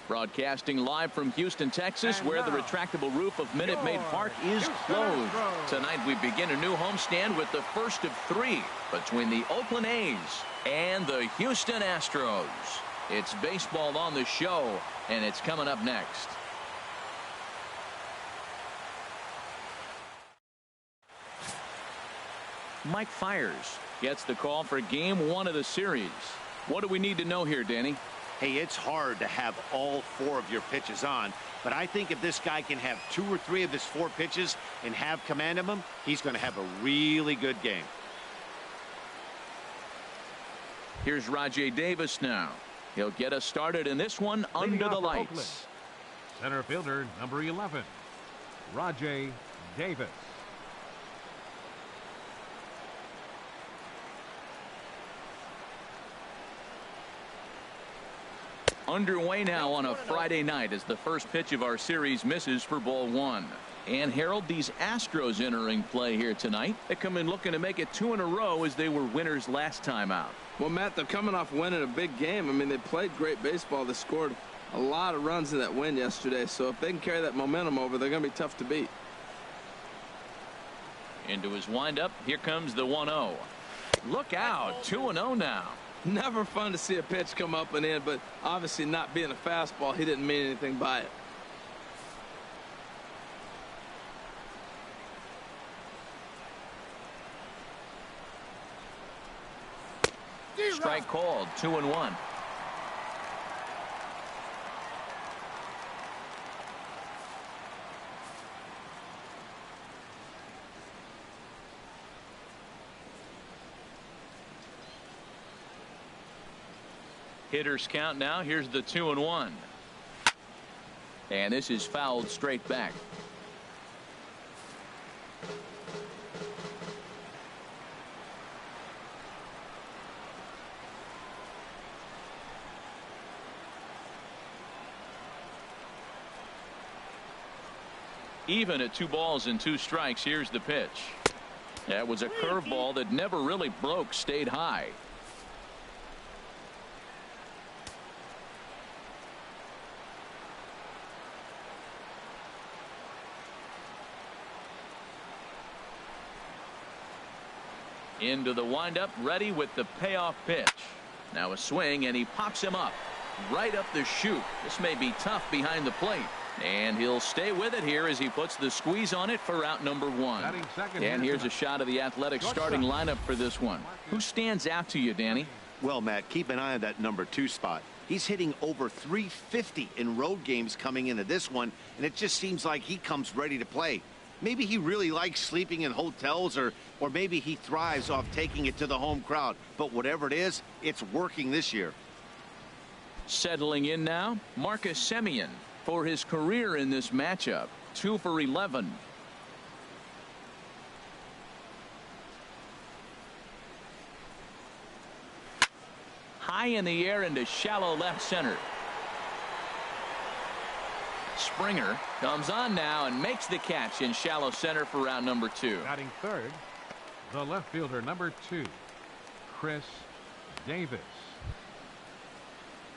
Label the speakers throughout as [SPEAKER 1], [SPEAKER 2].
[SPEAKER 1] Broadcasting live from Houston, Texas, where the retractable roof of Minute Maid Park is closed. Tonight we begin a new homestand with the first of three between the Oakland A's and the Houston Astros. It's baseball on the show, and it's coming up next. Mike Fiers gets the call for game one of the series. What do we need to know here, Danny?
[SPEAKER 2] Hey, it's hard to have all four of your pitches on, but I think if this guy can have 2 or 3 of his 4 pitches and have command of them, he's going to have a really good game.
[SPEAKER 1] Here's Rajai Davis now. He'll get us started in this one under the lights.
[SPEAKER 3] Oakland. Center fielder number 11, Rajai Davis.
[SPEAKER 1] Underway now on a Friday night as the first pitch of our series misses for ball 1. And Harold, these Astros entering play here tonight. They come in looking to make it 2 in a row as they were winners last time out.
[SPEAKER 4] Well, Matt, they're coming off winning a big game. I mean, they played great baseball. They scored a lot of runs in that win yesterday. So if they can carry that momentum over, they're going to be tough to beat.
[SPEAKER 1] Into his windup. Here comes the 1-0. Look out. 2-0 now.
[SPEAKER 4] Never fun to see a pitch come up and in, but obviously not being a fastball, he didn't mean anything by it.
[SPEAKER 1] Strike called. 2-1. Hitters count now. Here's the 2-1. And this is fouled straight back. Even at 2 balls and 2 strikes. Here's the pitch. That was a curveball that never really broke, stayed high. Into the windup, ready with the payoff pitch. Now a swing, and he pops him up right up the chute. This may be tough behind the plate, and he'll stay with it here as he puts the squeeze on it for out number 1. And here's a shot of the Athletics starting lineup for this one. Who stands out to you, Danny?
[SPEAKER 2] Well, Matt, keep an eye on that number 2 spot. He's hitting over 350 in road games coming into this one, and it just seems like he comes ready to play. Maybe he really likes sleeping in hotels, or maybe he thrives off taking it to the home crowd. But whatever it is, it's working this year.
[SPEAKER 1] Settling in now, Marcus Semien for his career in this matchup. 2 for 11. High in the air into shallow left center. Springer comes on now and makes the catch in shallow center for round number 2.
[SPEAKER 3] Batting third, the left fielder number 2, Chris Davis.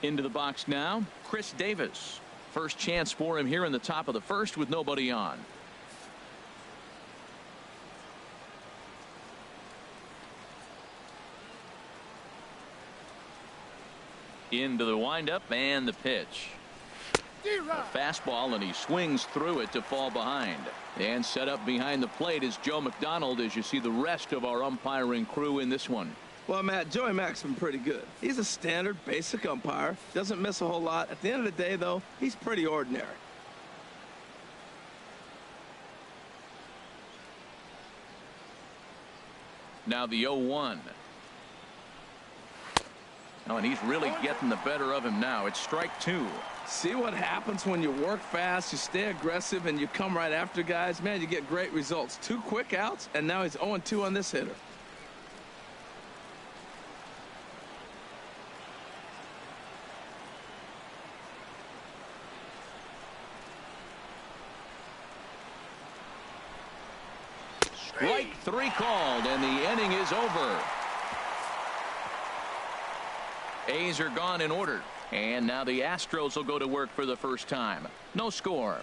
[SPEAKER 1] Into the box now, Chris Davis. First chance for him here in the top of the first with nobody on. Into the windup and the pitch. A fastball, and he swings through it to fall behind. And set up behind the plate is Joe McDonald as you see the rest of our umpiring crew in this one.
[SPEAKER 4] Well, Matt, Joey Mack's been pretty good. He's a standard, basic umpire. Doesn't miss a whole lot. At the end of the day, though, he's pretty ordinary.
[SPEAKER 1] Now the 0-1. Oh, and he's really getting the better of him now. It's strike 2.
[SPEAKER 4] See what happens when you work fast, you stay aggressive, and you come right after guys? Man, you get great results. 2 quick outs, and now he's 0-2 on this hitter.
[SPEAKER 1] Strike 3 called, and the inning is over. A's are gone in order. And now the Astros will go to work for the first time. No score.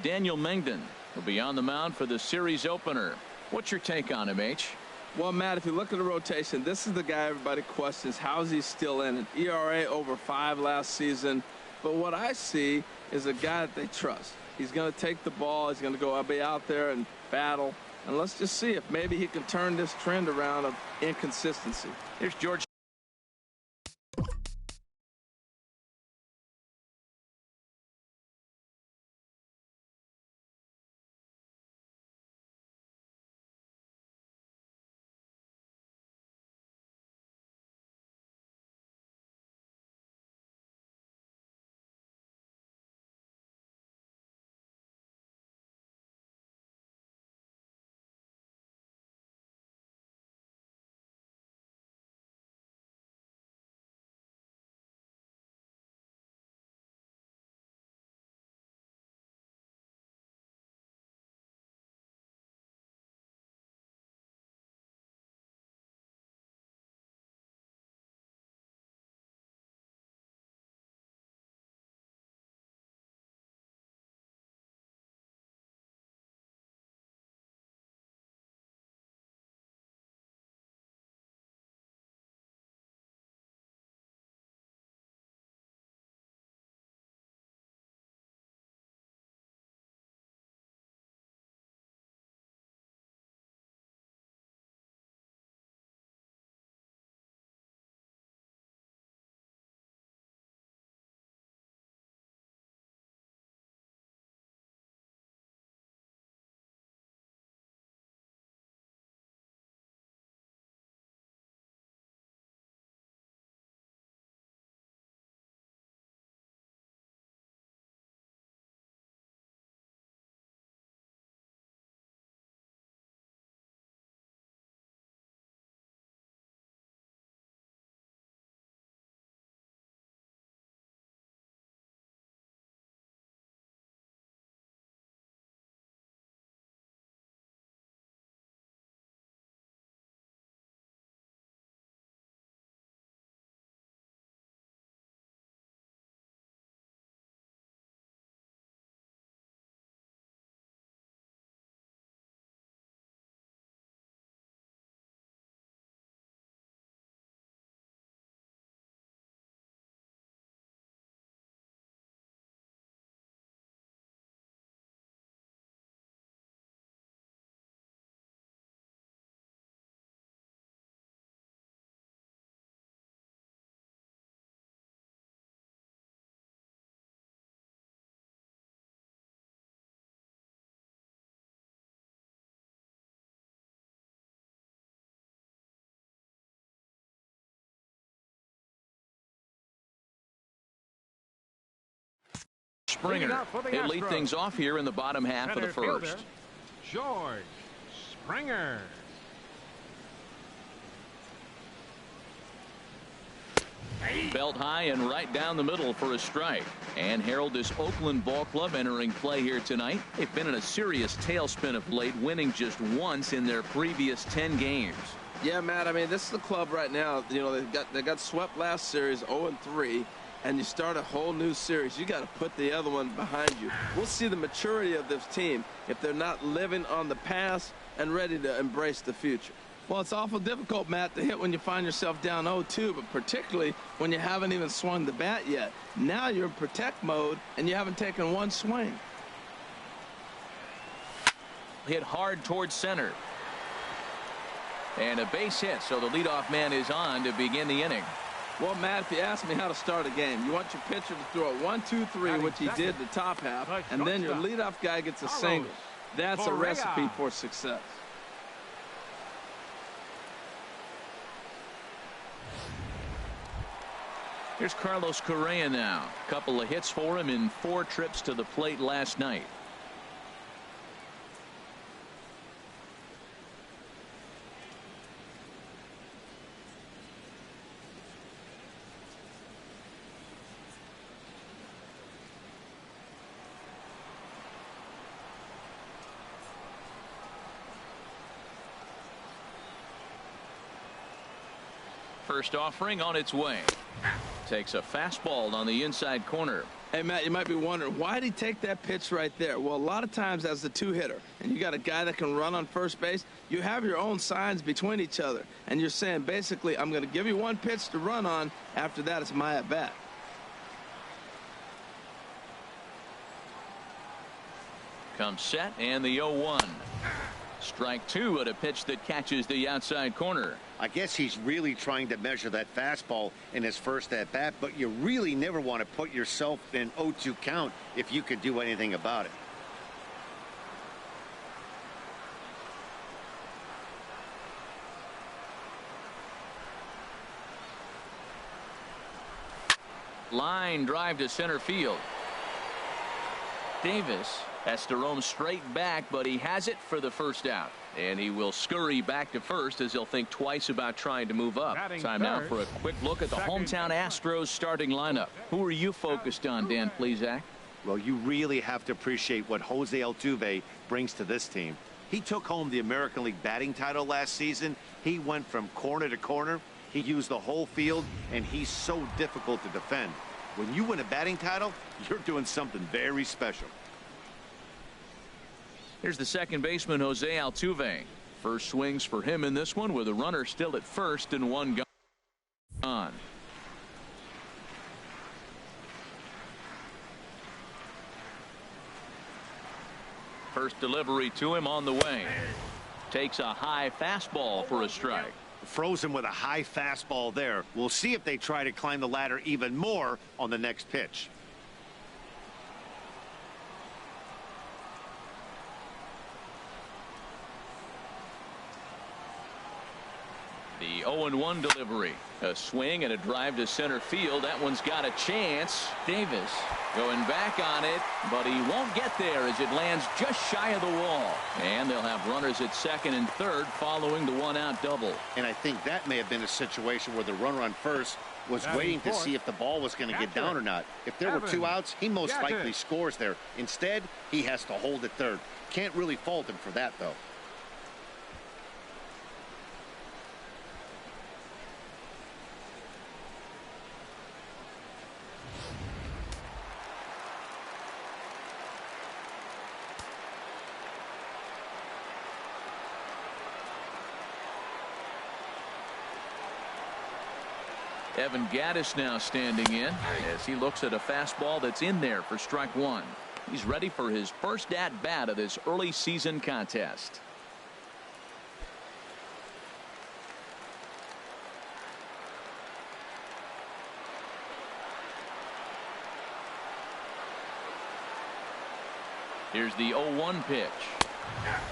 [SPEAKER 1] Daniel Mengden will be on the mound for the series opener. What's your take on him, H?
[SPEAKER 4] Well, Matt, if you look at the rotation, this is the guy everybody questions. How is he still in it? ERA over 5 last season. But what I see is a guy that they trust. He's going to take the ball. He's going to go be out there and battle. And let's just see if maybe he can turn this trend around of inconsistency.
[SPEAKER 1] Here's George. Springer. He'll lead things off here in the bottom half of the first.
[SPEAKER 3] George Springer.
[SPEAKER 1] Belt high and right down the middle for a strike. And Harold, this Oakland ball club entering play here tonight. They've been in a serious tailspin of late, winning just once in their previous 10 games.
[SPEAKER 4] Yeah, Matt, I mean, this is the club right now. You know, they got swept last series 0-3. And you start a whole new series. You got to put the other one behind you. We'll see the maturity of this team if they're not living on the past and ready to embrace the future. Well, it's awful difficult, Matt, to hit when you find yourself down 0-2, but particularly when you haven't even swung the bat yet. Now you're in protect mode, and you haven't taken one swing.
[SPEAKER 1] Hit hard towards center. And a base hit, so the leadoff man is on to begin the inning.
[SPEAKER 4] Well, Matt, if you ask me how to start a game, you want your pitcher to throw a 1-2-3, which he did the top half, and then your leadoff guy gets a single. That's a recipe for success.
[SPEAKER 1] Here's Carlos Correa now. A couple of hits for him in 4 trips to the plate last night. First offering on its way. Takes a fastball on the inside corner.
[SPEAKER 4] Hey, Matt, you might be wondering, why did he take that pitch right there? Well, a lot of times as the two-hitter, and you got a guy that can run on first base, you have your own signs between each other. And you're saying, basically, I'm going to give you one pitch to run on. After that, it's my at-bat.
[SPEAKER 1] Comes set, and the 0-1. Strike two at a pitch that catches the outside corner.
[SPEAKER 2] I guess he's really trying to measure that fastball in his first at-bat, but you really never want to put yourself in an 0-2 count if you could do anything about it.
[SPEAKER 1] Line drive to center field. Davis has to roam straight back, but he has it for the first out. And he will scurry back to first as he'll think twice about trying to move up. Time now for a quick look at the hometown Astros starting lineup. Who are you focused on, Dan Plesac?
[SPEAKER 2] Well, you really have to appreciate what Jose Altuve brings to this team. He took home the American League batting title last season. He went from corner to corner. He used the whole field, and he's so difficult to defend. When you win a batting title, you're doing something very special.
[SPEAKER 1] Here's the second baseman, Jose Altuve. First swings for him in this one with a runner still at first and one gone. First delivery to him on the way. Takes a high fastball for a strike.
[SPEAKER 2] Frozen with a high fastball there. We'll see if they try to climb the ladder even more on the next pitch.
[SPEAKER 1] The 0-1 delivery. A swing and a drive to center field. That one's got a chance. Davis going back on it, but he won't get there as it lands just shy of the wall. And they'll have runners at second and third following the one-out double.
[SPEAKER 2] And I think that may have been a situation where the runner on first was waiting to see if the ball was going to get down or not. If there were two outs, he most likely scores there. Instead, he has to hold at third. Can't really fault him for that, though.
[SPEAKER 1] Evan Gattis now standing in as he looks at a fastball that's in there for strike one. He's ready for his first at-bat of this early season contest. Here's the 0-1 pitch.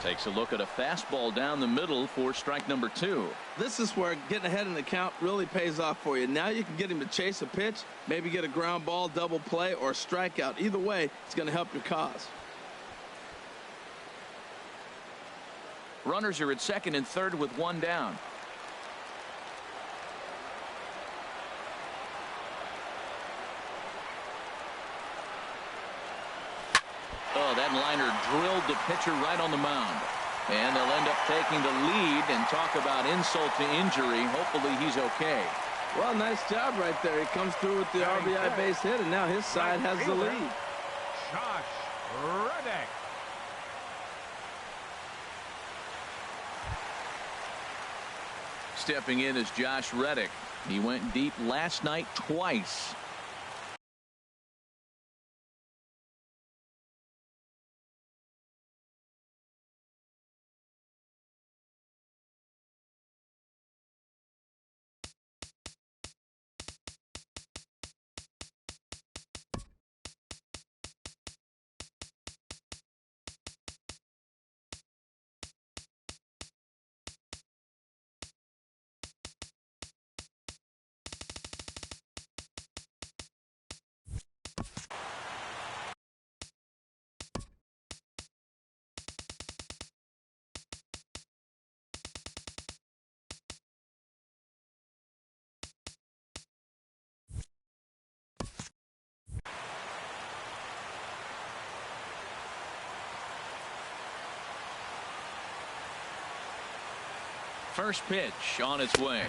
[SPEAKER 1] Takes a look at a fastball down the middle for strike number two.
[SPEAKER 4] This is where getting ahead in the count really pays off for you. Now you can get him to chase a pitch, maybe get a ground ball, double play, or strikeout. Either way, it's going to help your cause.
[SPEAKER 1] Runners are at second and third with one down. Oh, that liner drilled the pitcher right on the mound. And they'll end up taking the lead and talk about insult to injury. Hopefully he's okay.
[SPEAKER 4] Well, nice job right there. He comes through with the RBI base hit, and now his side has the lead.
[SPEAKER 3] Josh Reddick.
[SPEAKER 1] Stepping in is Josh Reddick. He went deep last night twice. First pitch on its way.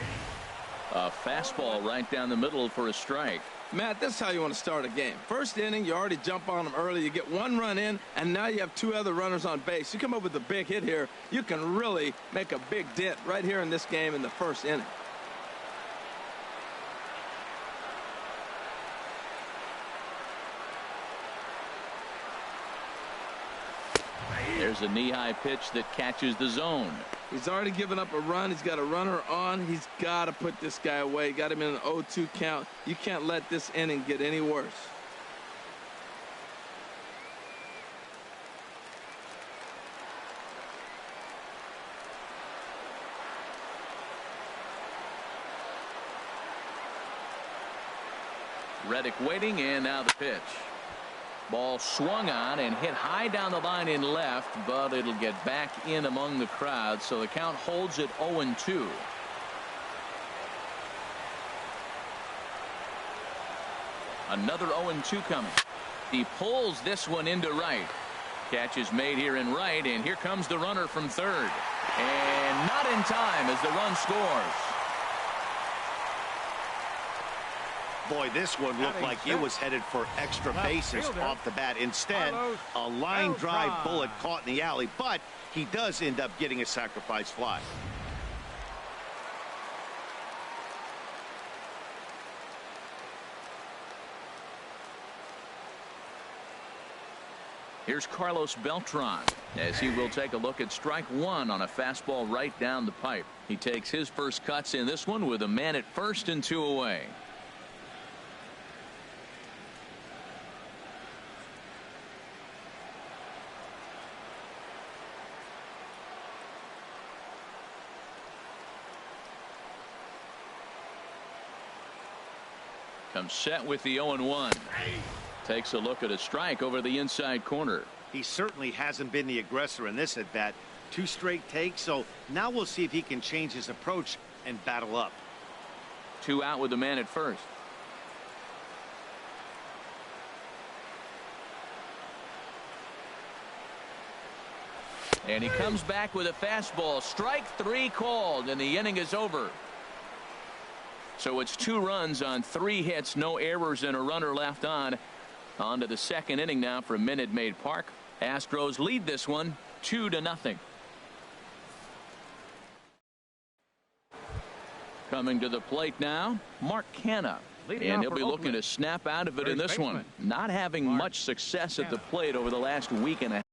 [SPEAKER 1] A fastball right down the middle for a strike.
[SPEAKER 4] Matt, this is how you want to start a game. First inning, you already jump on them early. You get one run in, and now you have two other runners on base. You come up with a big hit here, you can really make a big dent right here in this game in the first inning.
[SPEAKER 1] There's a knee-high pitch that catches the zone.
[SPEAKER 4] He's already given up a run. He's got a runner on. He's got to put this guy away. Got him in an 0-2 count. You can't let this inning get any worse.
[SPEAKER 1] Reddick waiting, and now the pitch. Ball swung on and hit high down the line in left, but it'll get back in among the crowd, so the count holds at 0-2. Another 0-2 coming. He pulls this one into right. Catch is made here in right, and here comes the runner from third. And not in time as the run scores.
[SPEAKER 2] Boy, this one looked like it was headed for extra bases off the bat. Instead, a line drive bullet caught in the alley, but he does end up getting a sacrifice fly.
[SPEAKER 1] Here's Carlos Beltran as he will take a look at strike one on a fastball right down the pipe. He takes his first cuts in this one with a man at first and 2 away. Comes set with the 0-1. Takes a look at a strike over the inside corner.
[SPEAKER 2] He certainly hasn't been the aggressor in this at bat. 2 straight takes, so now we'll see if he can change his approach and battle up.
[SPEAKER 1] 2 out with the man at first. And he comes back with a fastball. Strike 3 called, and the inning is over. So it's 2 runs on 3 hits, no errors, and a runner left on. On to the second inning now for Minute Maid Park. Astros lead this one 2-0. Coming to the plate now, Mark Canha. And he'll be looking to snap out of it in this one. Not having much success at the plate over the last week and a half.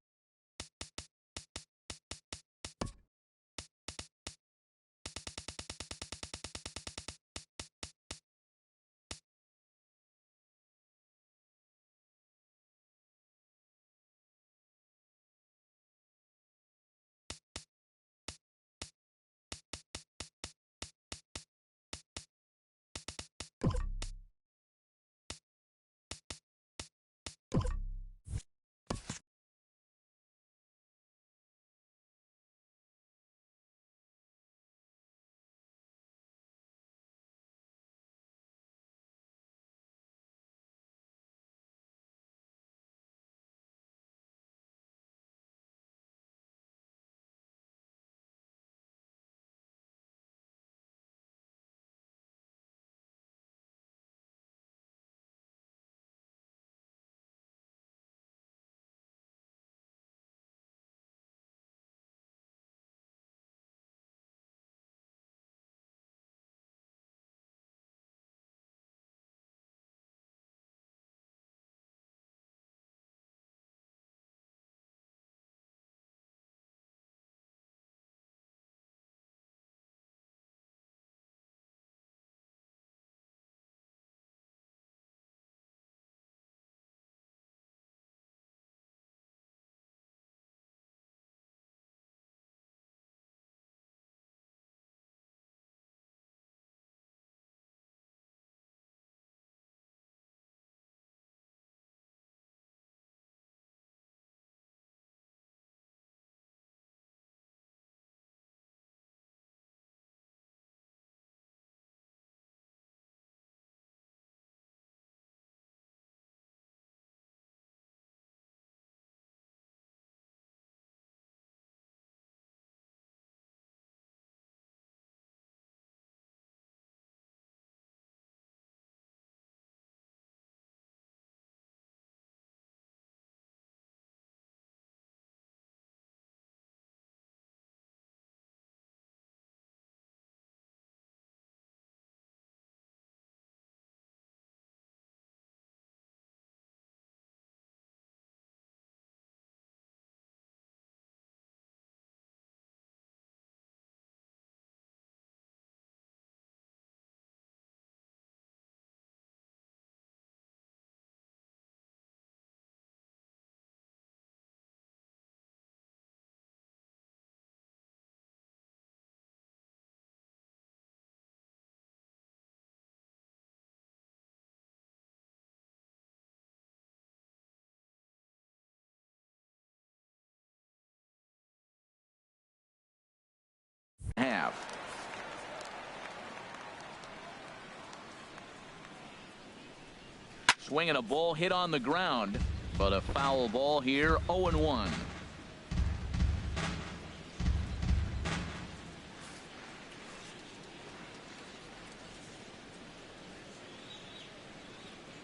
[SPEAKER 1] Swinging a ball hit on the ground, but a foul ball here. 0-1.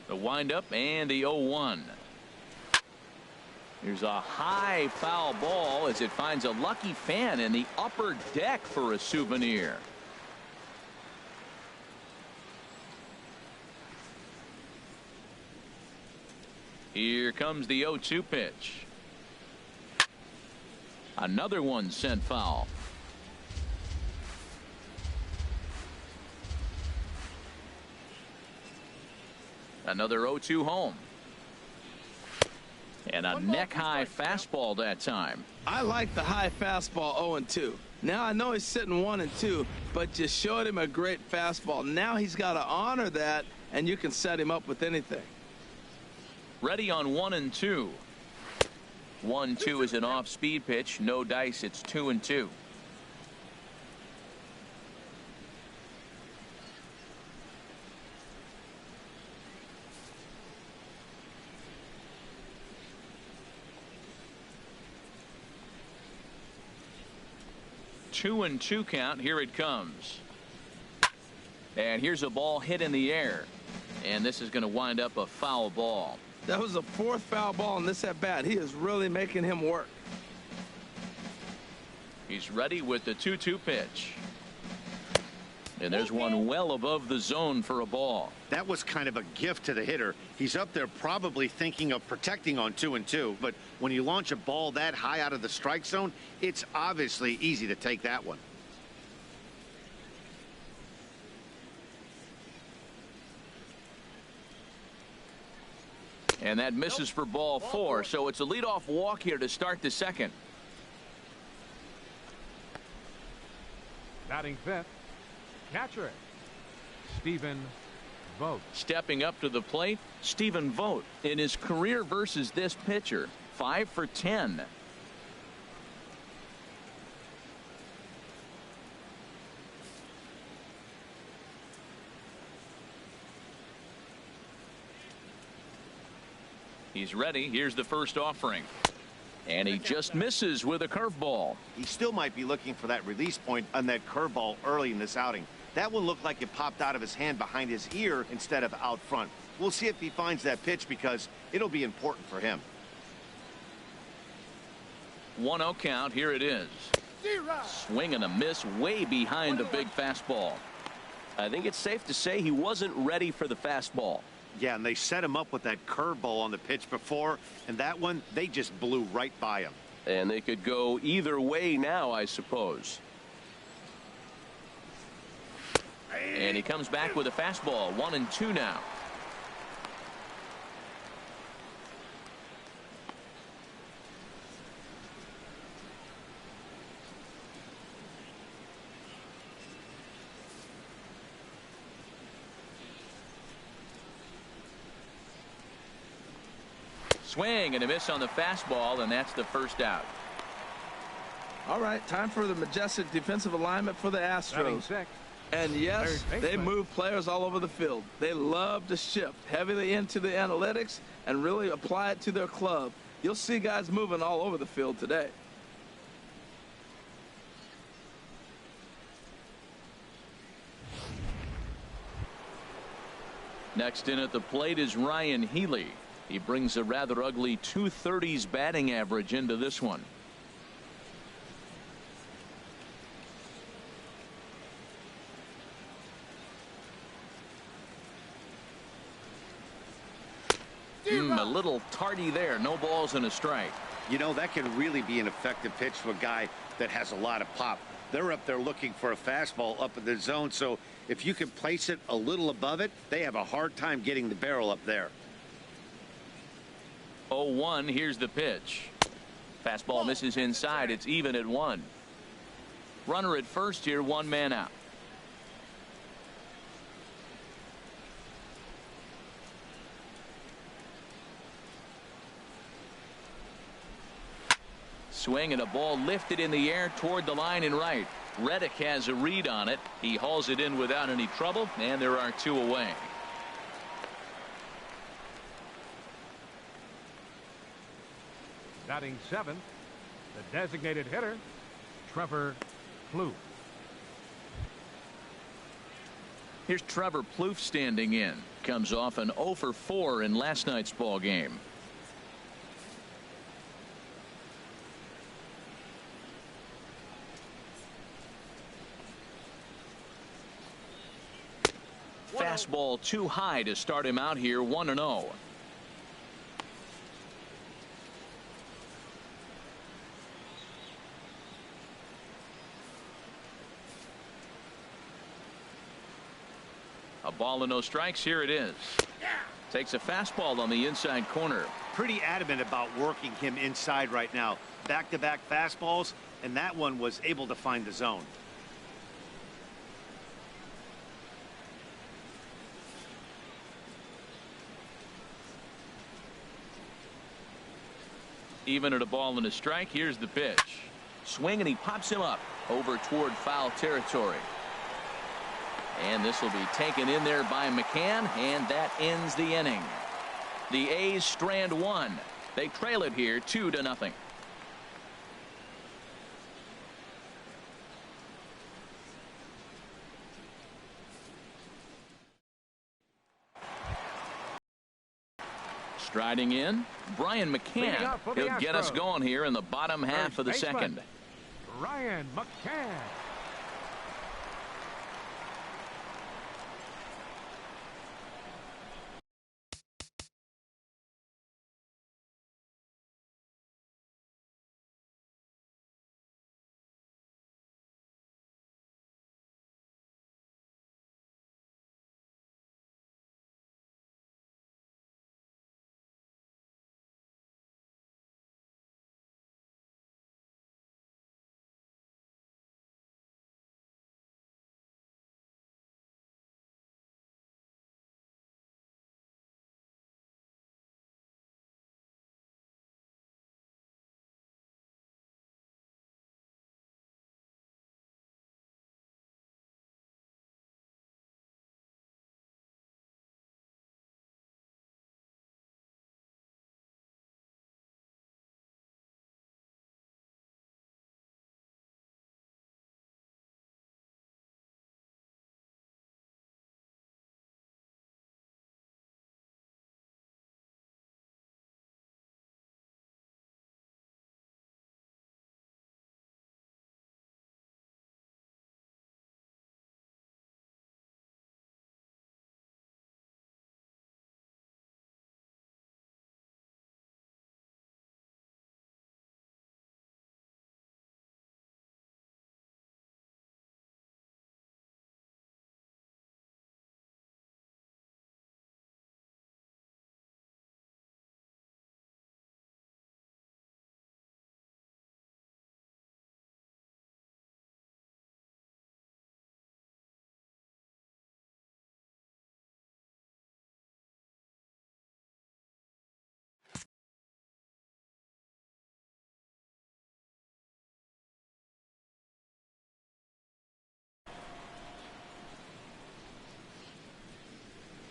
[SPEAKER 1] The windup and the 0-1. Here's a high foul ball as it finds a lucky fan in the upper deck for a souvenir. Here comes the 0-2 pitch. Another one sent foul. Another 0-2 home. And a neck-high fastball that time.
[SPEAKER 4] I like the high fastball 0-2. Now I know he's sitting 1-2, but you showed him a great fastball. Now he's got to honor that, and you can set him up with anything.
[SPEAKER 1] Ready on 1-2. 1-2 is an off-speed pitch. No dice. It's 2-2. Two and two count. Here it comes. And here's a ball hit in the air. And this is going to wind up a foul ball.
[SPEAKER 4] That was the fourth foul ball in this at bat. He is really making him work.
[SPEAKER 1] He's ready with the 2-2 pitch. And there's one well above the zone for a ball.
[SPEAKER 2] That was kind of a gift to the hitter. He's up there probably thinking of protecting on 2-2. But when you launch a ball that high out of the strike zone, it's obviously easy to take that one.
[SPEAKER 1] And that misses for ball 4. So it's a leadoff walk here to start the second.
[SPEAKER 3] Batting fifth, catcher, Stephen Vogt.
[SPEAKER 1] Stepping up to the plate, Stephen Vogt. In his career versus this pitcher, 5 for 10. He's ready. Here's the first offering. And he just misses with a curveball.
[SPEAKER 2] He still might be looking for that release point on that curveball early in this outing. That one looked like it popped out of his hand behind his ear instead of out front. We'll see if he finds that pitch because it'll be important for him.
[SPEAKER 1] 1-0 count. Here it is. Swing and a miss way behind the big fastball.
[SPEAKER 5] I think it's safe to say he wasn't ready for the fastball.
[SPEAKER 2] Yeah, and they set him up with that curveball on the pitch before, and that one, they just blew right by him.
[SPEAKER 5] And they could go either way now, I suppose.
[SPEAKER 1] And he comes back with a fastball. 1-2 now. Swing and a miss on the fastball, and that's the first out.
[SPEAKER 4] All right, time for the majestic defensive alignment for the Astros. And yes, they move players all over the field. They love to shift heavily into the analytics and really apply it to their club. You'll see guys moving all over the field today.
[SPEAKER 1] Next in at the plate is Ryan Healy. He brings a rather ugly 230s batting average into this one. A little tardy there. No balls and a strike.
[SPEAKER 2] You know, that can really be an effective pitch to a guy that has a lot of pop. They're up there looking for a fastball up in the zone, so if you can place it a little above it, they have a hard time getting the barrel up there.
[SPEAKER 1] 0-1. Here's the pitch. Fastball misses inside. It's even at 1. Runner at first here, 1 man out. Swing and a ball lifted in the air toward the line and right. Reddick has a read on it. He hauls it in without any trouble, and there are 2 away.
[SPEAKER 3] Batting seventh, the designated hitter, Trevor Plouffe.
[SPEAKER 1] Here's Trevor Plouffe standing in. Comes off an 0 for 4 in last night's ball game. Fastball too high to start him out here, 1-0. A ball and no strikes. Here it is. Takes a fastball on the inside corner.
[SPEAKER 2] Pretty adamant about working him inside right now. Back-to-back fastballs, and that one was able to find the zone.
[SPEAKER 1] Even at a ball and a strike. Here's the pitch. Swing, and he pops him up over toward foul territory. And this will be taken in there by McCann, and that ends the inning. The A's strand one. They trail it here 2-0. Striding in, Brian McCann. He'll get us going here in the bottom half of the second.
[SPEAKER 3] Brian McCann.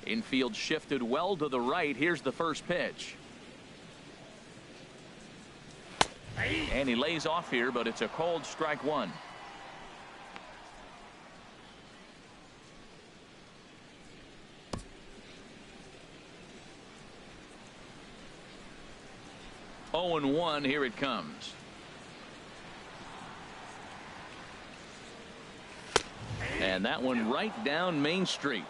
[SPEAKER 1] Infield shifted well to the right. Here's the first pitch. And he lays off here, but it's a cold strike one. Oh and 1. Here it comes. And that one right down Main Street.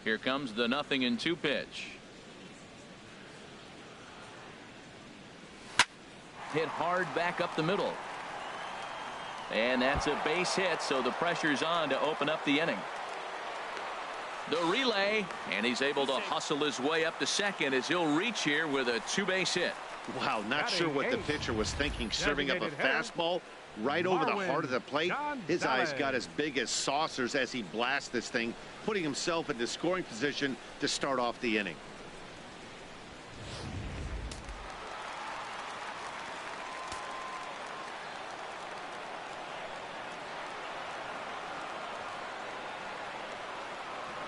[SPEAKER 1] Here comes the 0-2 pitch. Hit hard back up the middle. And that's a base hit, so the pressure's on to open up the inning. The relay, and he's able to hustle his way up to second as he'll reach here with a 2-base hit.
[SPEAKER 2] Wow, not sure what the pitcher was thinking, serving up a fastball right over the heart of the plate. His eyes got as big as saucers as he blasts this thing, putting himself into scoring position to start off the inning.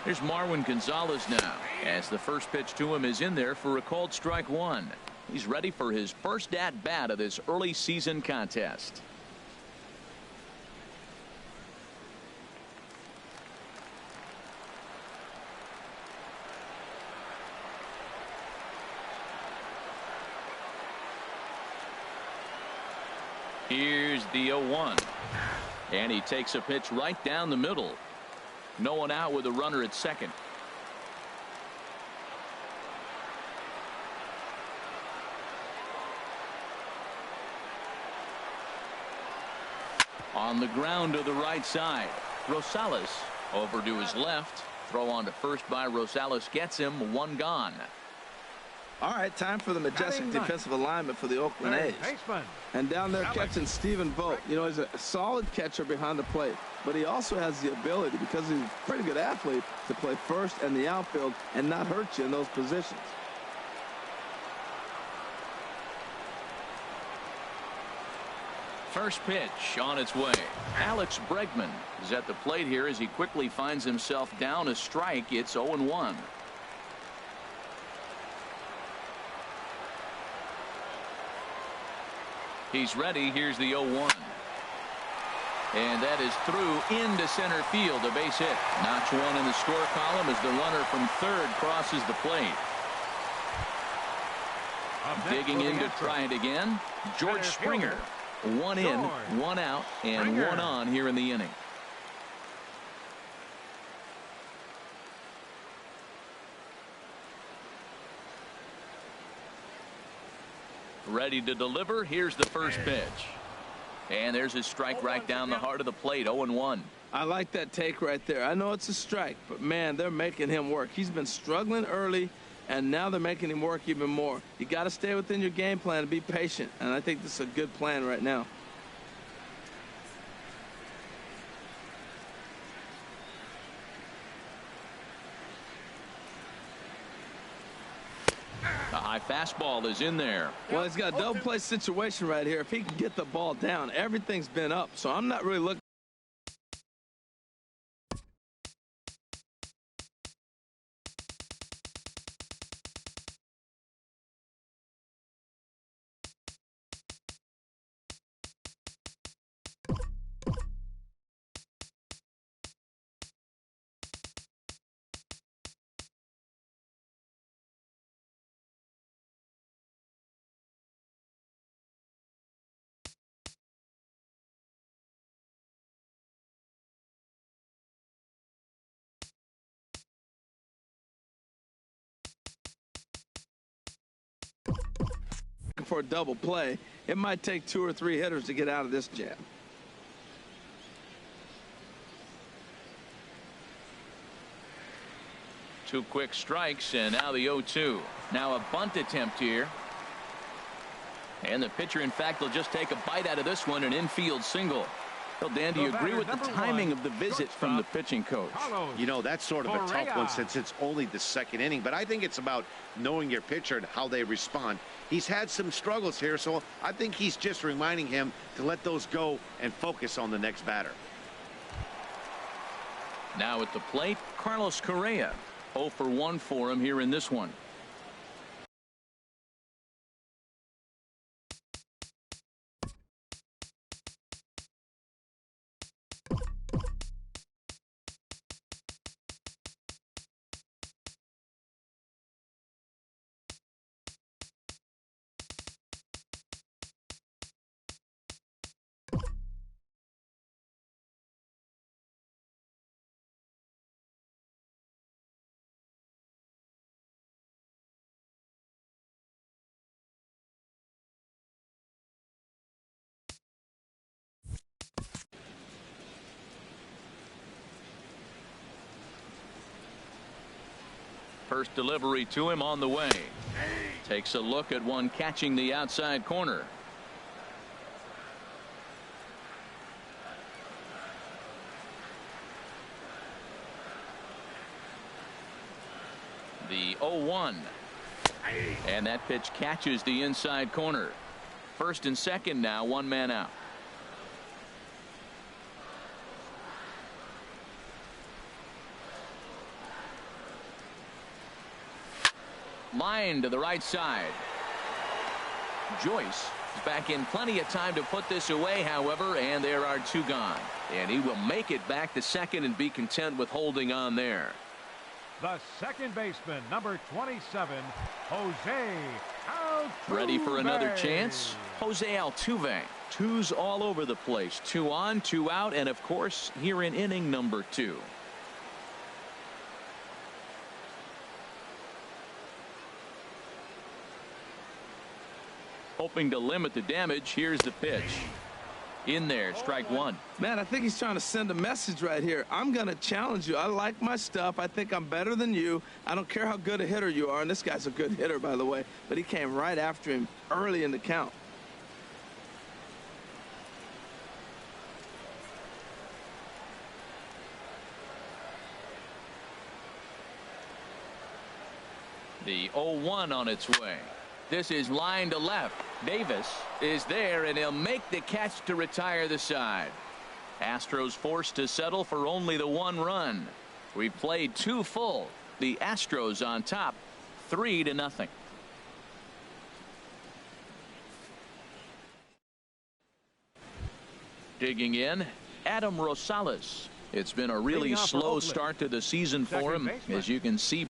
[SPEAKER 1] Here's Marwin Gonzalez now, as the first pitch to him is in there for a called strike one. He's ready for his first at bat of this early season contest. Here's the 0-1. And he takes a pitch right down the middle. No one out with a runner at second. On the ground to the right side. Rosales over to his left. Throw on to first by Rosales gets him. One gone.
[SPEAKER 4] All right, time for the majestic defensive alignment for the Oakland A's. And down there catching Stephen Vogt. You know, he's a solid catcher behind the plate, but he also has the ability, because he's a pretty good athlete, to play first and the outfield and not hurt you in those positions.
[SPEAKER 1] First pitch on its way. Alex Bregman is at the plate here as he quickly finds himself down a strike. It's 0-1. He's ready. Here's the 0-1. And that is through into center field. A base hit. Notch one in the score column as the runner from third crosses the plate. Digging in to try it again. George Springer. One in, one out, and one on here in the inning. Ready to deliver. Here's the first pitch. And there's his strike right down the heart of the plate. 0-1.
[SPEAKER 4] I like that take right there. I know it's a strike, but man, they're making him work. He's been struggling early, and now they're making him work even more. You got to stay within your game plan and be patient, and I think this is a good plan right now.
[SPEAKER 1] The high fastball is in there.
[SPEAKER 4] Well, he's got a double play situation right here. If he can get the ball down, everything's been up, so I'm not really looking for a double play. It might take 2 or 3 hitters to get out of this jam.
[SPEAKER 1] Two quick strikes, and now the 0-2. Now a bunt attempt here. And the pitcher, in fact, will just take a bite out of this one, an infield single. Well, Dan, do you agree with the timing of the visit from the pitching coach?
[SPEAKER 2] You know, that's sort of a tough one since it's only the second inning, but I think it's about knowing your pitcher and how they respond. He's had some struggles here, so I think he's just reminding him to let those go and focus on the next batter.
[SPEAKER 1] Now at the plate, Carlos Correa. 0 for 1 for him here in this one. First delivery to him on the way. Takes a look at one catching the outside corner. The 0-1. And that pitch catches the inside corner. First and second now, one man out. Line to the right side. Joyce is back in plenty of time to put this away, however, and there are 2 gone. And he will make it back to second and be content with holding on there.
[SPEAKER 3] The second baseman, number 27, Jose Altuve.
[SPEAKER 1] Ready for another chance? Jose Altuve. 2's all over the place. 2 on, 2 out, and of course, here in inning number 2. Hoping to limit the damage. Here's the pitch. In there, strike 1.
[SPEAKER 4] Man, I think he's trying to send a message right here. I'm going to challenge you. I like my stuff. I think I'm better than you. I don't care how good a hitter you are. And this guy's a good hitter, by the way. But he came right after him early in the count.
[SPEAKER 1] The 0-1 on its way. This is line to left. Davis is there, and he'll make the catch to retire the side. Astros forced to settle for only the 1 run. We played 2 full. The Astros on top, 3-0. Digging in, Adam Rosales. It's been a really slow start to the season for him, as you can see.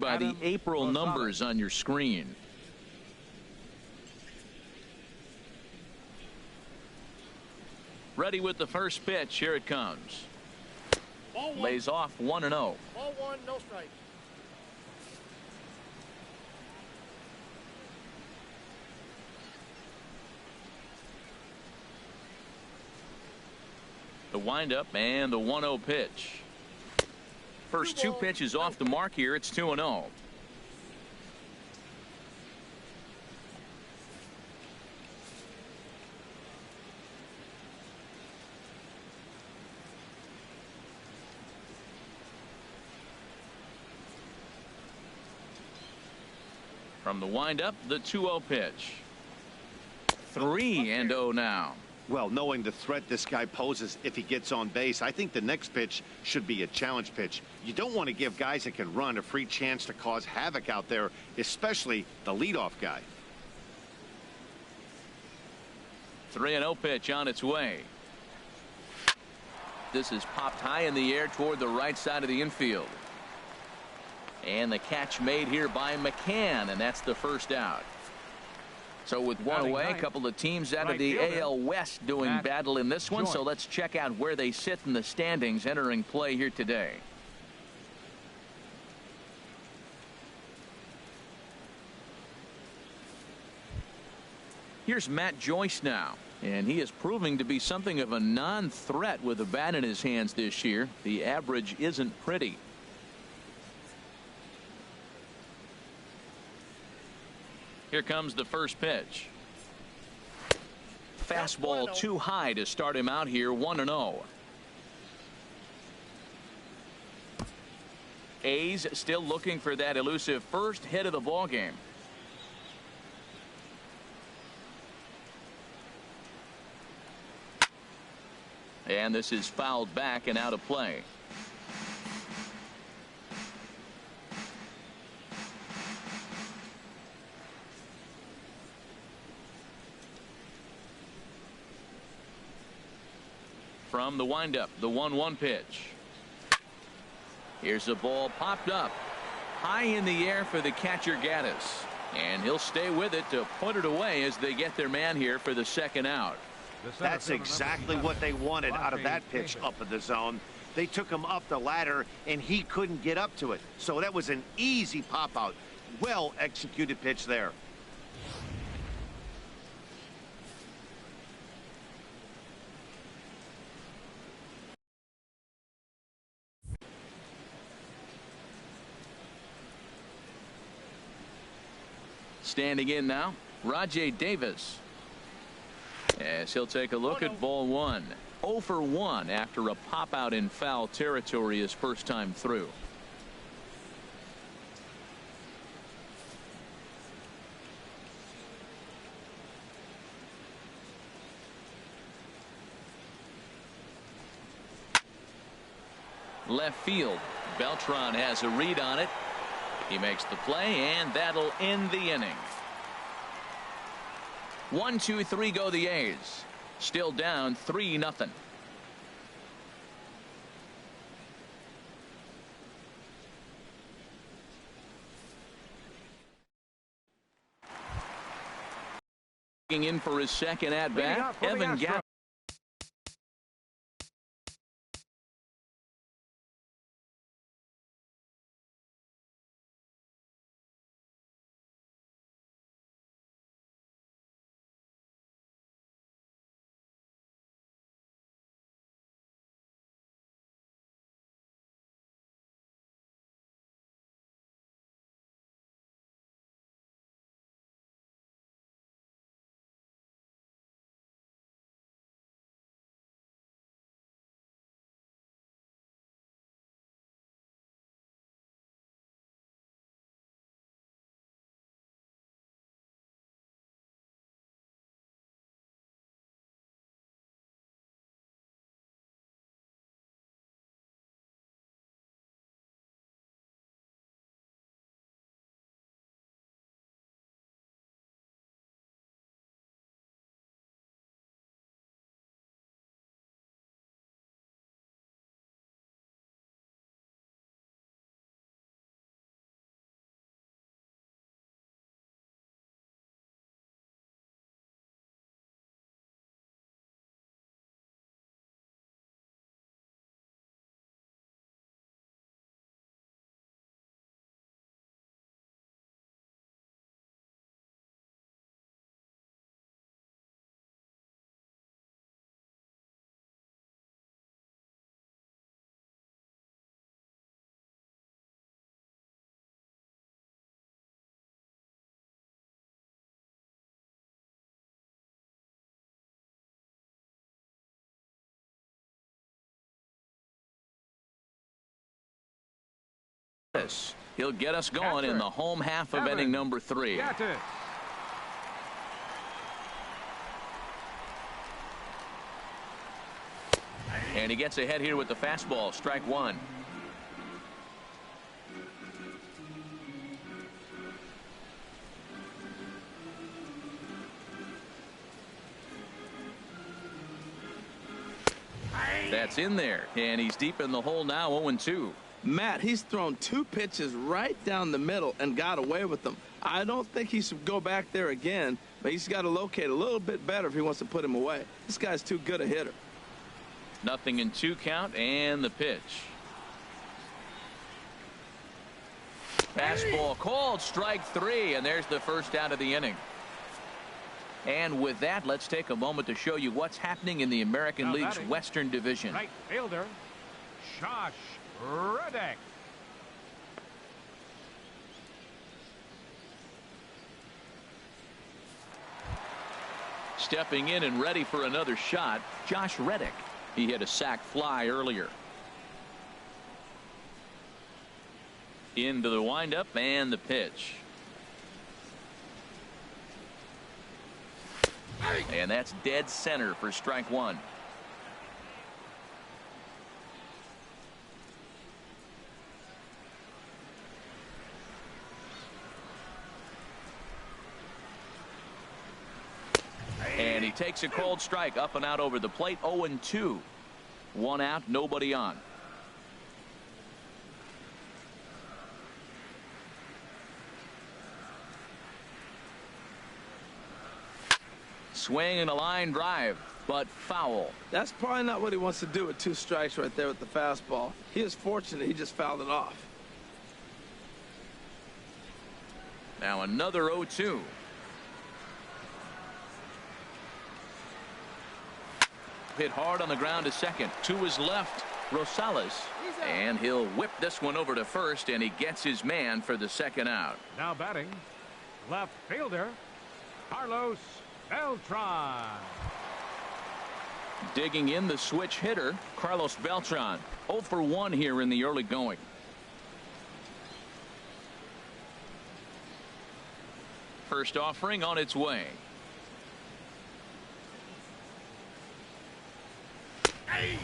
[SPEAKER 1] By the April numbers on your screen. Ready with the first pitch. Here it comes. Lays off 1-0.
[SPEAKER 6] Ball 1, no strikes.
[SPEAKER 1] The windup and the 1-0 pitch. First 2 pitches off the mark here. It's 2-0. From the windup, the 2-0 pitch. 3-0 now.
[SPEAKER 2] Well, knowing the threat this guy poses if he gets on base, I think the next pitch should be a challenge pitch. You don't want to give guys that can run a free chance to cause havoc out there, especially the leadoff guy.
[SPEAKER 1] 3-0 pitch on its way. This is popped high in the air toward the right side of the infield. And the catch made here by McCann, and that's the first out. So with one away, a couple of teams out of the AL West doing battle in this one. So let's check out where they sit in the standings entering play here today. Here's Matt Joyce now, and he is proving to be something of a non-threat with a bat in his hands this year. The average isn't pretty. Here comes the first pitch. Fastball too high to start him out here. 1-0. A's still looking for that elusive first hit of the ball game. And this is fouled back and out of play. From the windup, the 1-1 pitch. Here's the ball popped up high in the air for the catcher Gaddis, and he'll stay with it to put it away as they get their man here for the second out.
[SPEAKER 2] That's exactly what they wanted out of that pitch up in the zone. They took him up the ladder and he couldn't get up to it, so that was an easy pop out. Well executed pitch there.
[SPEAKER 1] Standing in now, Rajai Davis. As he'll take a look at ball one. 0 for 1 after a pop out in foul territory his first time through. Left field. Beltran has a read on it. He makes the play, and that'll end the inning. 1, 2, 3 go the A's. Still down 3-0. In for his second at bat, Evan Gaddis. He'll get us going in the home half of inning number 3. And he gets ahead here with the fastball. Strike one. That's in there, and he's deep in the hole now. 0-2.
[SPEAKER 4] Matt, he's thrown 2 pitches right down the middle and got away with them. I don't think he should go back there again, but he's got to locate a little bit better if he wants to put him away. This guy's too good a hitter.
[SPEAKER 1] 0-2 count, and the pitch. Fastball called, strike 3, and there's the first out of the inning. And with that, let's take a moment to show you what's happening in the American League's Western Division.
[SPEAKER 3] Right fielder, Josh Reddick.
[SPEAKER 1] Stepping in and ready for another shot, Josh Reddick. He hit a sac fly earlier. Into the windup and the pitch. And that's dead center for strike one. And he takes a cold strike, up and out over the plate. 0-2. 1 out, nobody on. Swing and a line drive, but foul.
[SPEAKER 4] That's probably not what he wants to do with 2 strikes right there with the fastball. He is fortunate he just fouled it off.
[SPEAKER 1] Now another 0-2. Hit hard on the ground to second. To his left, Rosales. And he'll whip this one over to first, and he gets his man for the second out.
[SPEAKER 3] Now batting, left fielder, Carlos Beltran.
[SPEAKER 1] Digging in the switch hitter, Carlos Beltran. 0 for 1 here in the early going. First offering on its way.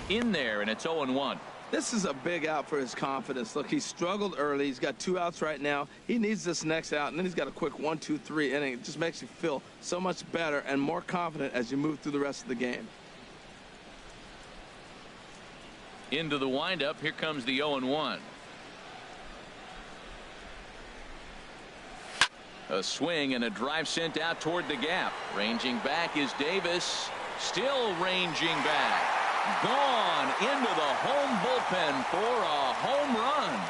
[SPEAKER 1] In there, and it's 0-1.
[SPEAKER 4] This is a big out for his confidence. Look, he struggled early. He's got 2 outs right now. He needs this next out, and then he's got a quick 1, 2, 3 inning. It just makes you feel so much better and more confident as you move through the rest of the game.
[SPEAKER 1] Into the windup. Here comes the 0-1. A swing and a drive sent out toward the gap. Ranging back is Davis. Still ranging back. Gone into the home bullpen for a home run.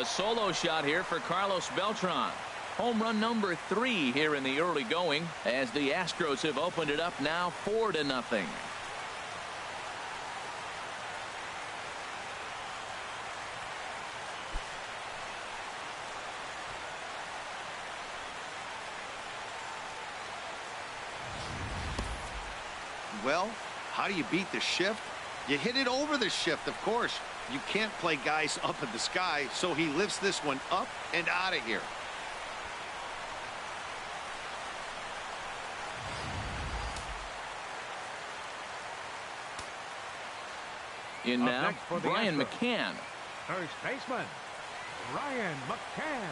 [SPEAKER 1] A solo shot here for Carlos Beltran. Home run number 3 here in the early going, as the Astros have opened it up now 4-0.
[SPEAKER 2] Well, how do you beat the shift? You hit it over the shift, of course. You can't play guys up in the sky, so he lifts this one up and out of here.
[SPEAKER 1] In now, Brian McCann.
[SPEAKER 3] First baseman, Ryan McCann.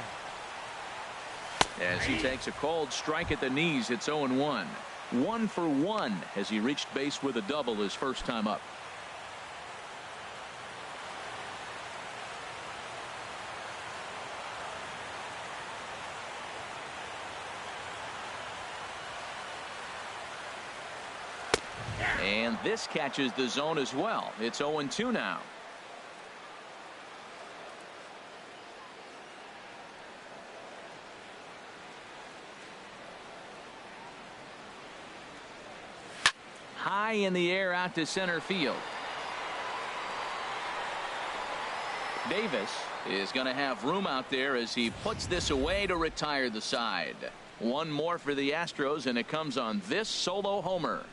[SPEAKER 1] As he takes a cold strike at the knees, it's 0-1. 1 for 1 as he reached base with a double his first time up. And this catches the zone as well. It's 0-2 now. High in the air out to center field. Davis is going to have room out there as he puts this away to retire the side. One more for the Astros, and it comes on this solo homer.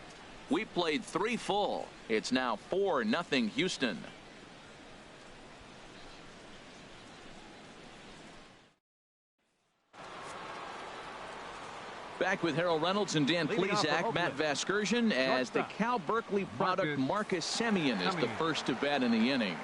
[SPEAKER 1] We played 3 full. It's now 4-0 Houston. Back with Harold Reynolds and Dan
[SPEAKER 3] Leading off for
[SPEAKER 1] Plesac, Matt
[SPEAKER 3] Oakland.
[SPEAKER 1] Vasgersian, as the
[SPEAKER 3] Shortstop,
[SPEAKER 1] Cal Berkeley product Marcus Semien is the first to bat in the inning.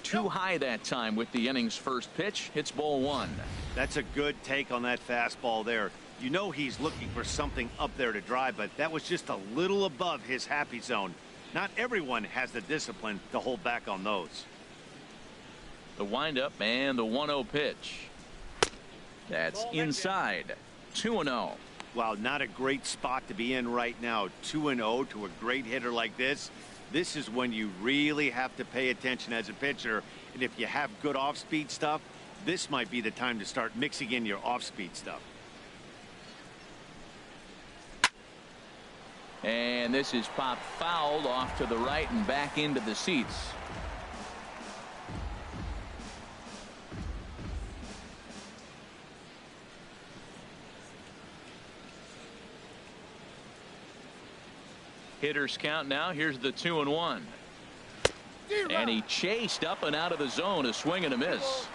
[SPEAKER 1] Too high that time with the inning's first pitch. Hits ball one.
[SPEAKER 2] That's a good take on that fastball there. You know he's looking for something up there to drive, but that was just a little above his happy zone. Not everyone has the discipline to hold back on those.
[SPEAKER 1] The windup and the 1-0 pitch. That's inside. 2-0.
[SPEAKER 2] Wow, not a great spot to be in right now. 2-0 to a great hitter like this. This is when you really have to pay attention as a pitcher. And if you have good off-speed stuff, this might be the time to start mixing in your off-speed stuff.
[SPEAKER 1] And this is popped fouled off to the right and back into the seats. Hitters count now. Here's the 2-1. And he chased up and out of the zone. A swing and a miss.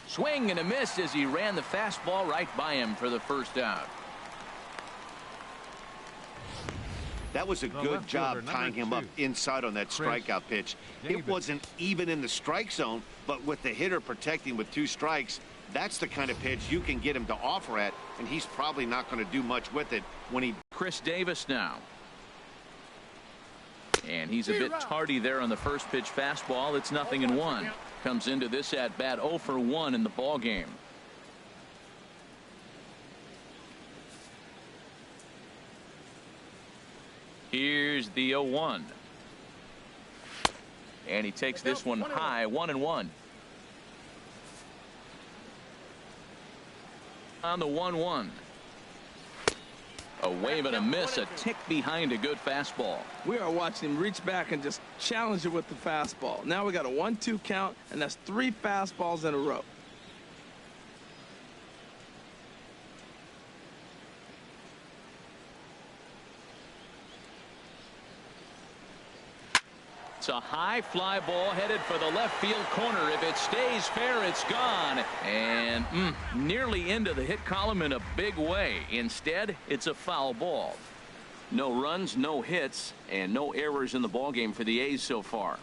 [SPEAKER 1] Swing and a miss as he ran the fastball right by him for the first out.
[SPEAKER 2] That was a good job tying him up inside on that strikeout pitch. It wasn't even in the strike zone, but with the hitter protecting with 2 strikes, that's the kind of pitch you can get him to offer at, and he's probably not going to do much with it when he...
[SPEAKER 1] Chris Davis now. And he's a bit tardy there on the first pitch fastball. It's 0-1. Comes into this at bat 0 for 1 in the ball game. Here's the 0-1. And he takes this one high, 1-1. On the 1-1. A wave and a miss, a tick behind a good fastball.
[SPEAKER 4] We are watching him reach back and just challenge it with the fastball. Now we got a 1-2 count, and that's 3 fastballs in a row.
[SPEAKER 1] It's a high fly ball headed for the left field corner. If it stays fair, it's gone. And nearly into the hit column in a big way. Instead, it's a foul ball. No runs, no hits, and no errors in the ball game for the A's so far.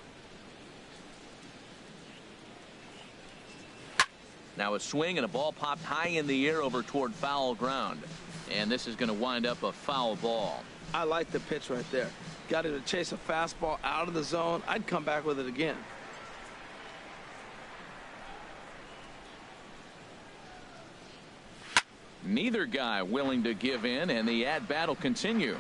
[SPEAKER 1] Now a swing and a ball popped high in the air over toward foul ground. And this is going to wind up a foul ball.
[SPEAKER 4] I like the pitch right there. Got him to chase a fastball out of the zone. I'd come back with it again.
[SPEAKER 1] Neither guy willing to give in, and the at-bat will continue.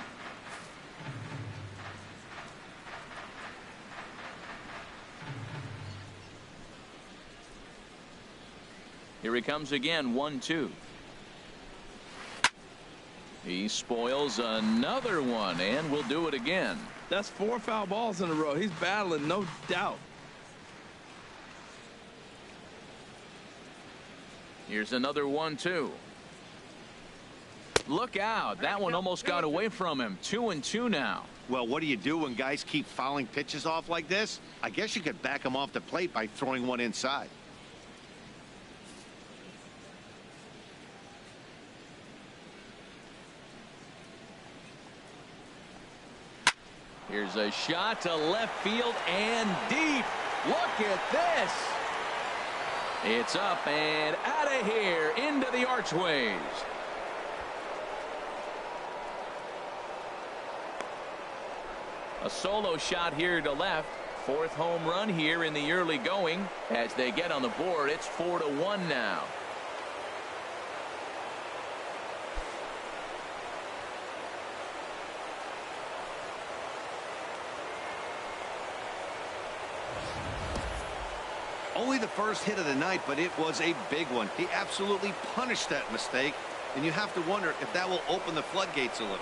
[SPEAKER 1] Here he comes again, 1-2. He spoils another one, and will do it again.
[SPEAKER 4] That's 4 foul balls in a row. He's battling, no doubt.
[SPEAKER 1] Here's another 1-2. Look out. That one almost got away from him. 2-2 now.
[SPEAKER 2] Well, what do you do when guys keep fouling pitches off like this? I guess you could back them off the plate by throwing one inside.
[SPEAKER 1] Here's a shot to left field and deep. Look at this. It's up and out of here into the archways. A solo shot here to left. 4th home run here in the early going. As they get on the board, it's 4-1 now.
[SPEAKER 2] Only the first hit of the night, but it was a big one. He absolutely punished that mistake, and you have to wonder if that will open the floodgates a little.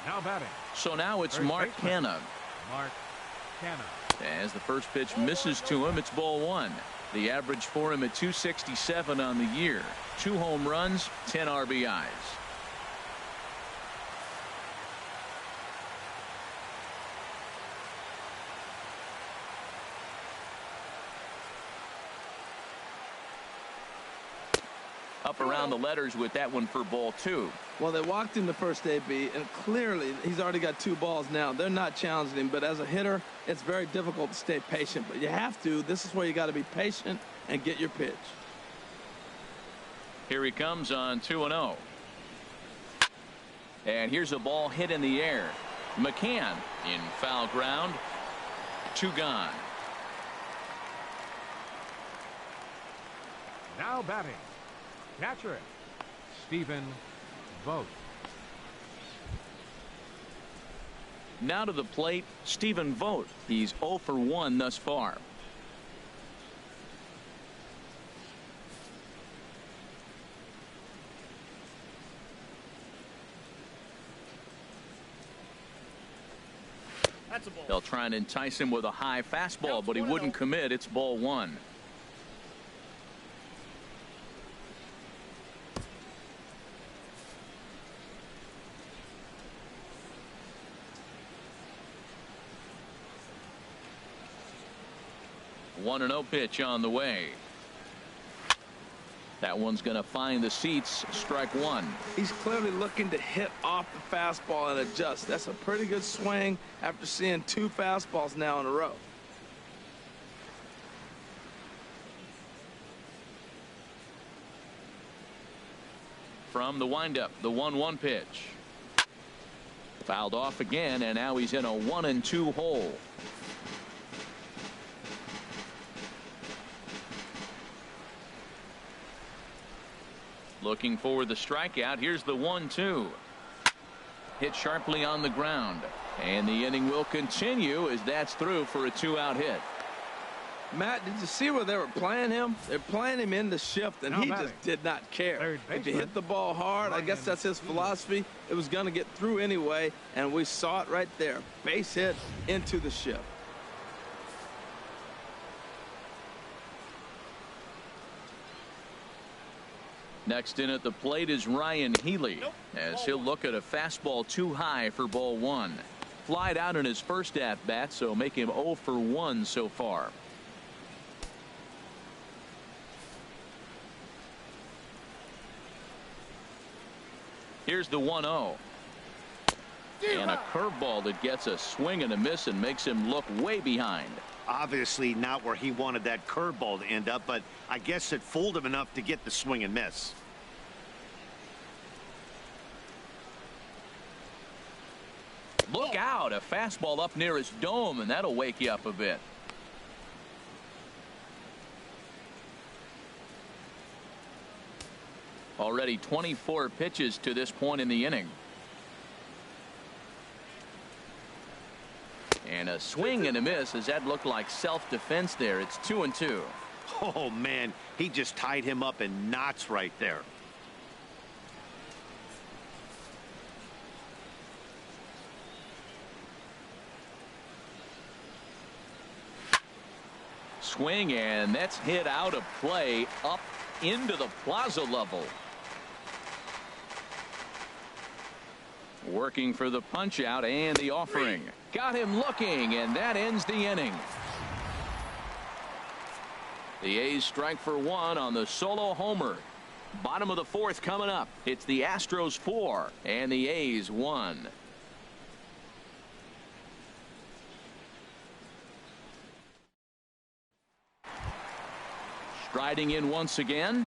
[SPEAKER 3] Now batting.
[SPEAKER 1] So now it's Mark Canha.
[SPEAKER 3] Mark Canha.
[SPEAKER 1] As the first pitch misses to him, it's ball 1. The average for him at 267 on the year. 2 home runs, 10 RBIs. Up around the letters with that one for ball 2.
[SPEAKER 4] Well, they walked him the first AB, and clearly he's already got 2 balls now. They're not challenging him, but as a hitter, it's very difficult to stay patient. But you have to. This is where you got to be patient and get your pitch.
[SPEAKER 1] Here he comes on 2-0. And here's a ball hit in the air. McCann in foul ground. 2 gone.
[SPEAKER 3] Now batting. Catcher, Stephen Vogt.
[SPEAKER 1] Now to the plate, Stephen Vogt. He's 0 for 1 thus far.
[SPEAKER 6] That's a ball.
[SPEAKER 1] They'll try and entice him with a high fastball, but he wouldn't commit. It's ball 1. 1-0 pitch on the way. That one's going to find the seats. Strike one.
[SPEAKER 4] He's clearly looking to hit off the fastball and adjust. That's a pretty good swing after seeing 2 fastballs now in a row.
[SPEAKER 1] From the windup, the 1-1 pitch. Fouled off again, and now he's in a 1-2 hole. Looking for the strikeout. Here's the 1-2. Hit sharply on the ground. And the inning will continue as that's through for a 2-out hit.
[SPEAKER 4] Matt, did you see where they were playing him? They're playing him in the shift, and he just did not care. If he hit the ball hard, I guess that's his philosophy. It was going to get through anyway, and we saw it right there. Base hit into the shift.
[SPEAKER 1] Next in at the plate is Ryan Healy, as he'll look at a fastball too high for ball one. Flied out in his first at bat, so make him 0 for 1 so far. Here's the 1-0. And a curveball that gets a swing and a miss and makes him look way behind.
[SPEAKER 2] Obviously not where he wanted that curveball to end up, but I guess it fooled him enough to get the swing and miss.
[SPEAKER 1] Look out, a fastball up near his dome, and that'll wake you up a bit. Already 24 pitches to this point in the inning. And a swing and a miss, as that looked like self-defense there. It's 2-2.
[SPEAKER 2] Oh, man, he just tied him up in knots right there.
[SPEAKER 1] Swing, and that's hit out of play up into the plaza level. Working for the punch out and the offering. Got him looking, and that ends the inning. The A's strike for 1 on the solo homer. Bottom of the 4th coming up. It's the Astros 4 and the A's 1. Striding in once again.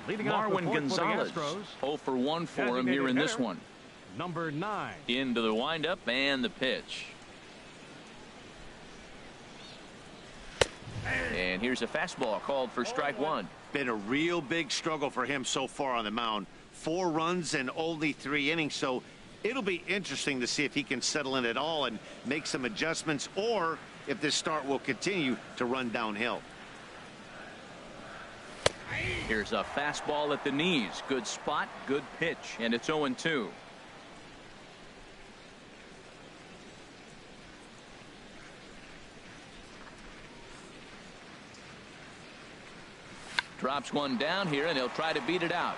[SPEAKER 3] Leading off the
[SPEAKER 1] Marwin
[SPEAKER 3] fourth for the
[SPEAKER 1] Gonzalez,
[SPEAKER 3] Astros,
[SPEAKER 1] 0 for 1 for him here in this one.
[SPEAKER 3] number 9.
[SPEAKER 1] Into the windup and the pitch. And here's a fastball called for strike one.
[SPEAKER 2] Been a real big struggle for him so far on the mound. 4 runs and only 3 innings, so it'll be interesting to see if he can settle in at all and make some adjustments, or if this start will continue to run downhill.
[SPEAKER 1] Here's a fastball at the knees. Good spot, good pitch, and it's 0-2. Drops one down here, and he'll try to beat it out.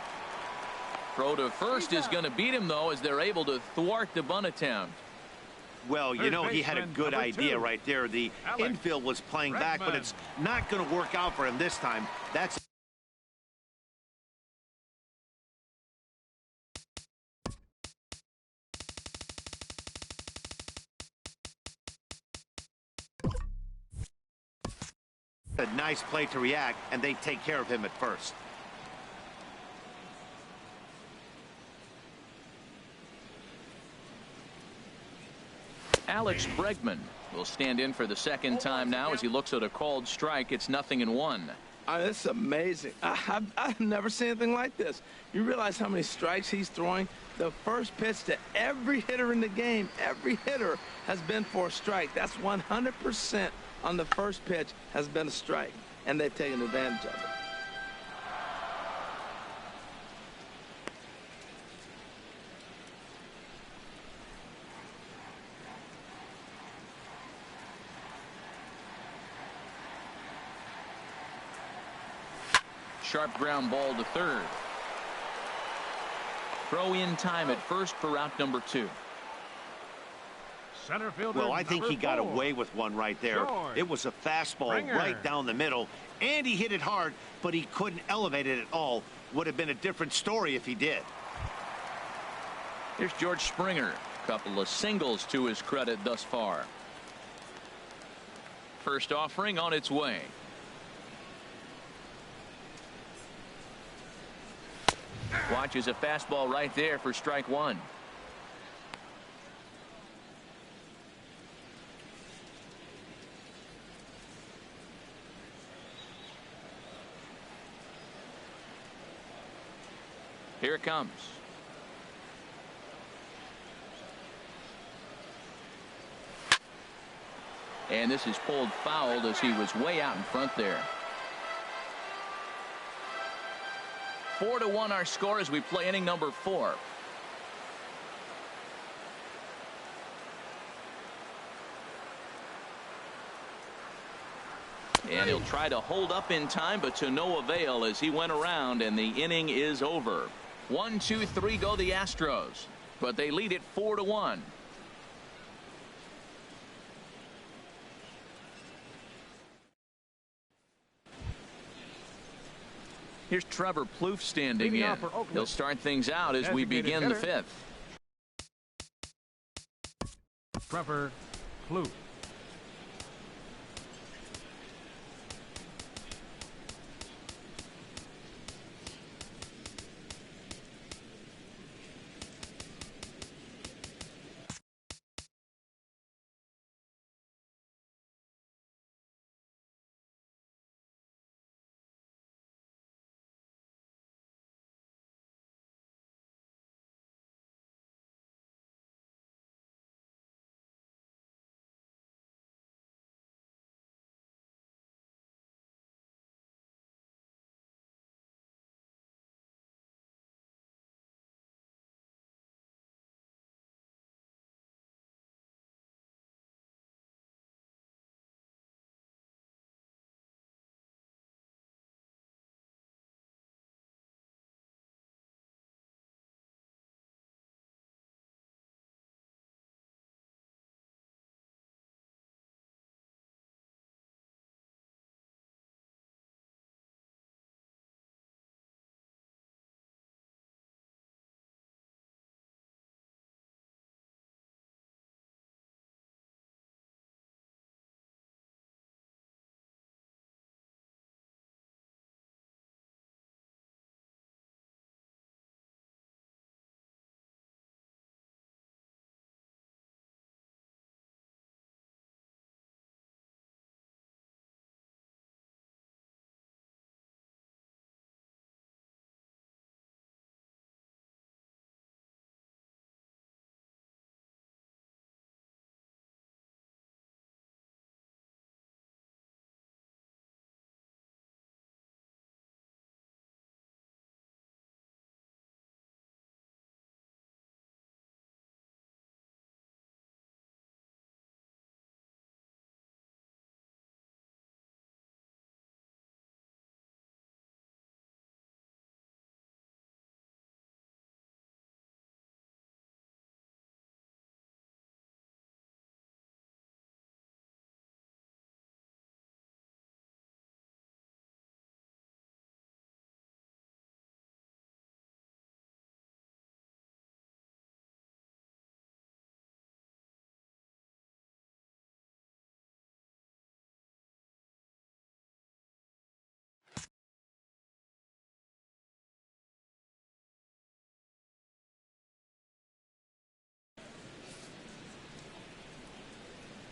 [SPEAKER 1] Throw to first is going to beat him, though, as they're able to thwart the bunt attempt.
[SPEAKER 2] Well, you know, he had a good idea right there. The infield was playing back, but it's not going to work out for him this time. That's a nice play to react, and they take care of him at first.
[SPEAKER 1] Alex Bregman will stand in for the second time now as he looks at a called strike. It's 0-1.
[SPEAKER 4] This is amazing. I've never seen anything like this. You realize how many strikes he's throwing? The first pitch to every hitter in the game, every hitter has been for a strike. That's 100% on the first pitch has been a strike, and they've taken advantage of it.
[SPEAKER 1] Sharp ground ball to third. Throw in time at first for route number 2.
[SPEAKER 3] Center fielder,
[SPEAKER 2] well, I think he got
[SPEAKER 3] 4.
[SPEAKER 2] away with one right there.
[SPEAKER 3] George.
[SPEAKER 2] It was a fastball
[SPEAKER 3] Springer.
[SPEAKER 2] right down the middle, and he hit it hard, but he couldn't elevate it at all. Would have been a different story if he did.
[SPEAKER 1] Here's George Springer. Couple of singles to his credit thus far. First offering on its way. Watches a fastball right there for strike one. Here it comes. And this is pulled foul as he was way out in front there. 4-1 our score as we play inning number 4. And he'll try to hold up in time, but to no avail as he went around and the inning is over. 1, 2, 3 go the Astros, but they lead it 4-1. Here's Trevor Plouffe standing in. He'll start things out as we begin the 5th.
[SPEAKER 3] Trevor Plouffe.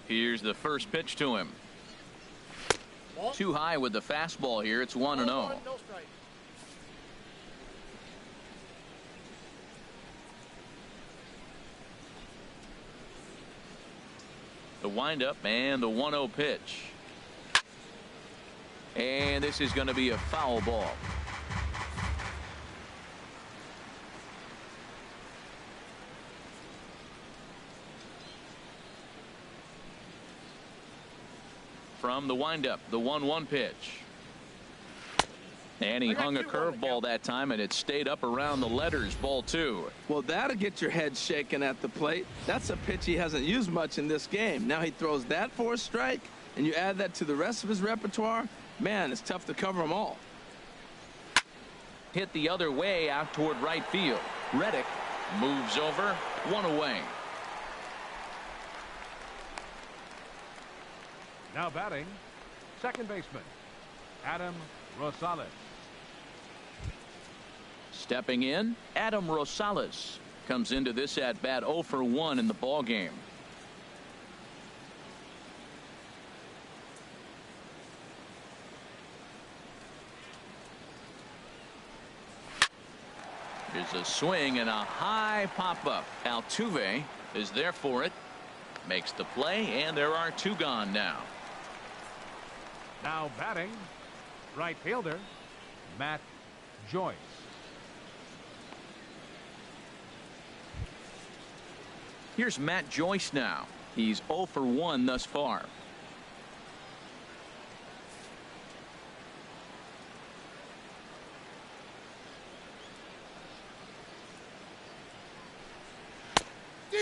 [SPEAKER 1] Here's the first pitch to him. Too high with the fastball here. It's 1-0. The windup and the 1-0 pitch. And this is going to be a foul ball. From the windup, the 1-1 pitch. And he hung a curveball that time, and it stayed up around the letters. Ball 2.
[SPEAKER 4] Well, that'll get your head shaking at the plate. That's a pitch he hasn't used much in this game. Now he throws that for a strike, and you add that to the rest of his repertoire. Man, it's tough to cover them all.
[SPEAKER 1] Hit the other way out toward right field. Reddick moves over, 1 away.
[SPEAKER 3] Now batting, second baseman, Adam Rosales.
[SPEAKER 1] Stepping in, Adam Rosales comes into this at bat 0 for 1 in the ball game. Here's a swing and a high pop-up. Altuve is there for it. Makes the play, and there are 2 gone now.
[SPEAKER 3] Now batting, right fielder, Matt Joyce.
[SPEAKER 1] Here's Matt Joyce now. He's 0 for 1 thus far.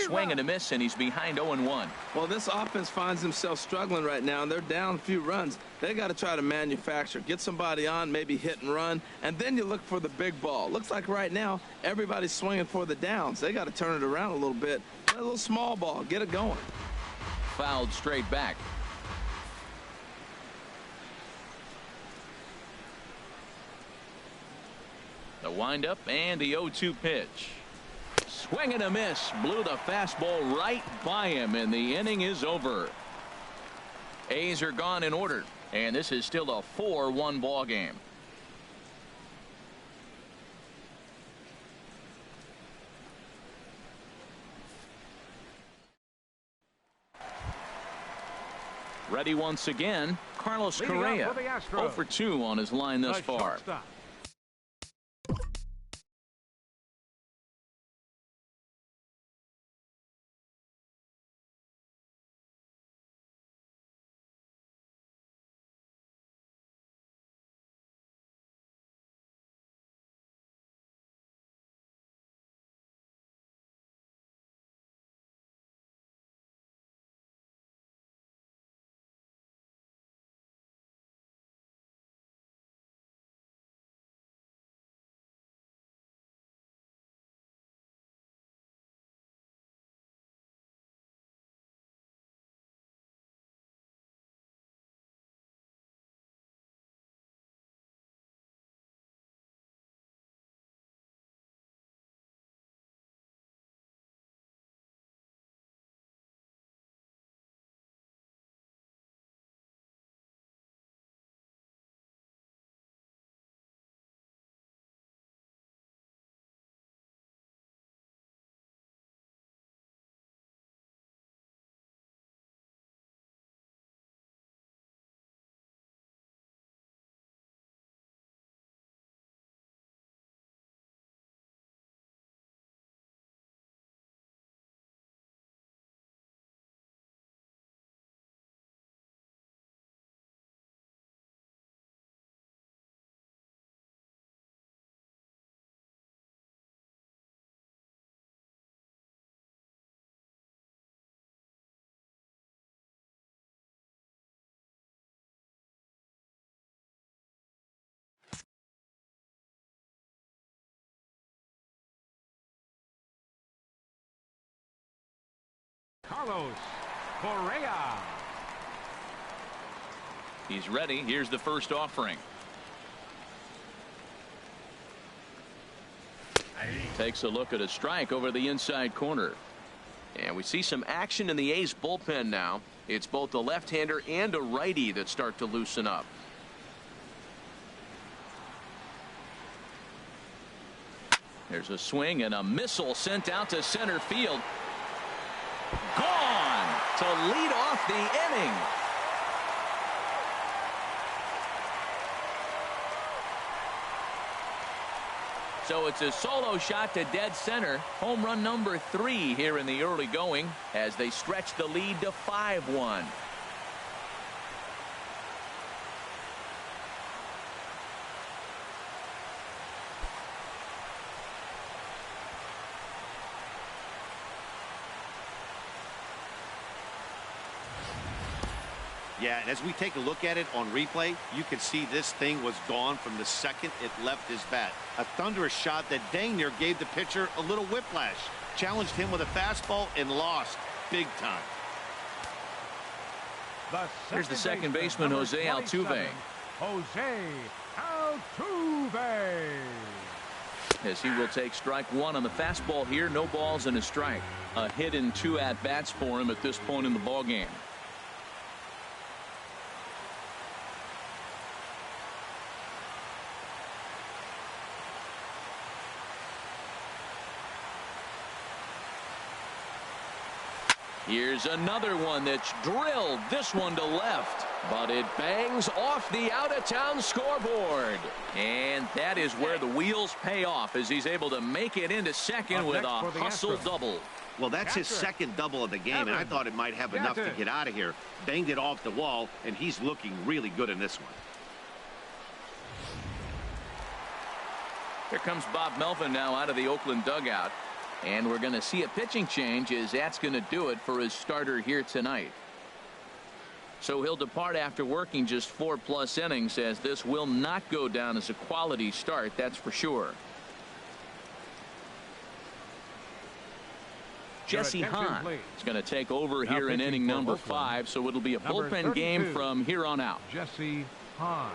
[SPEAKER 1] Swing and a miss, and he's behind 0-1.
[SPEAKER 4] Well, this offense finds himself struggling right now, and they're down a few runs. They got to try to manufacture, get somebody on, maybe hit and run, and then you look for the big ball. Looks like right now everybody's swinging for the downs. They got to turn it around a little bit. Play a little small ball, get it going.
[SPEAKER 1] Fouled straight back. The windup and the 0-2 pitch. Swing and a miss. Blew the fastball right by him, and the inning is over. A's are gone in order, and this is still a 4-1 ball game. Ready once again, Carlos Correa. 0 for 2 on his line thus far.
[SPEAKER 3] Carlos Correa.
[SPEAKER 1] He's ready. Here's the first offering. Takes a look at a strike over the inside corner. And we see some action in the A's bullpen now. It's both a left-hander and a righty that start to loosen up. There's a swing and a missile sent out to center field. Gone to lead off the inning. So it's a solo shot to dead center. Home run number 3 here in the early going as they stretch the lead to 5-1.
[SPEAKER 2] Yeah, and as we take a look at it on replay, you can see this thing was gone from the second it left his bat. A thunderous shot that dang near gave the pitcher a little whiplash. Challenged him with a fastball and lost big time.
[SPEAKER 1] Here's the second baseman, Jose Altuve.
[SPEAKER 3] Jose Altuve.
[SPEAKER 1] As he will take strike 1 on the fastball here. No balls and a strike. A hit and 2 at-bats for him at this point in the ballgame. Here's another one that's drilled, this one to left, but it bangs off the out-of-town scoreboard. And that is where the wheels pay off as he's able to make it into second with a hustle double.
[SPEAKER 2] Well, that's his second double of the game, and I thought it might have enough to get out of here. Banged it off the wall, and he's looking really good in this one.
[SPEAKER 1] Here comes Bob Melvin now out of the Oakland dugout. And we're going to see a pitching change as that's going to do it for his starter here tonight. So he'll depart after working just 4+ innings, as this will not go down as a quality start, that's for sure. Jesse Hahn is going to take over here in inning number 5, so it'll be a bullpen game from here on out.
[SPEAKER 3] Jesse Hahn.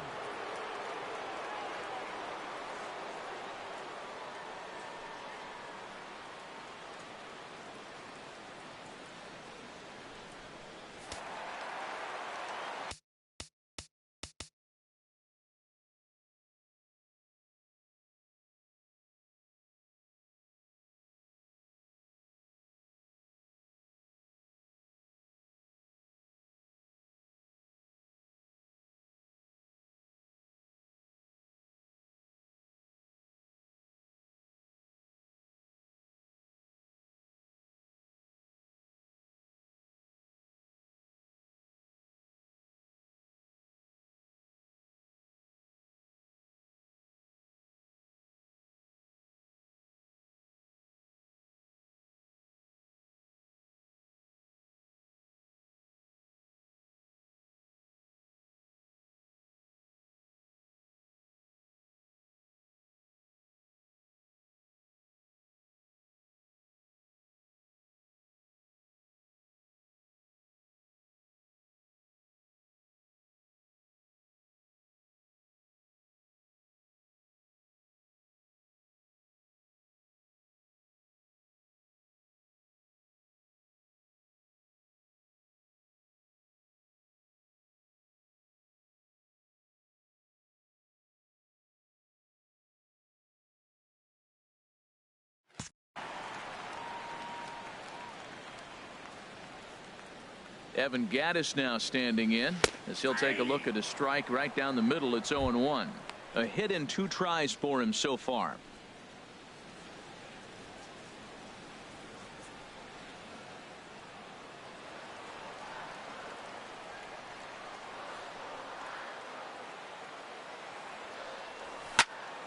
[SPEAKER 1] Evan Gattis now standing in as he'll take a look at a strike right down the middle. It's 0-1. A hit and 2 tries for him so far.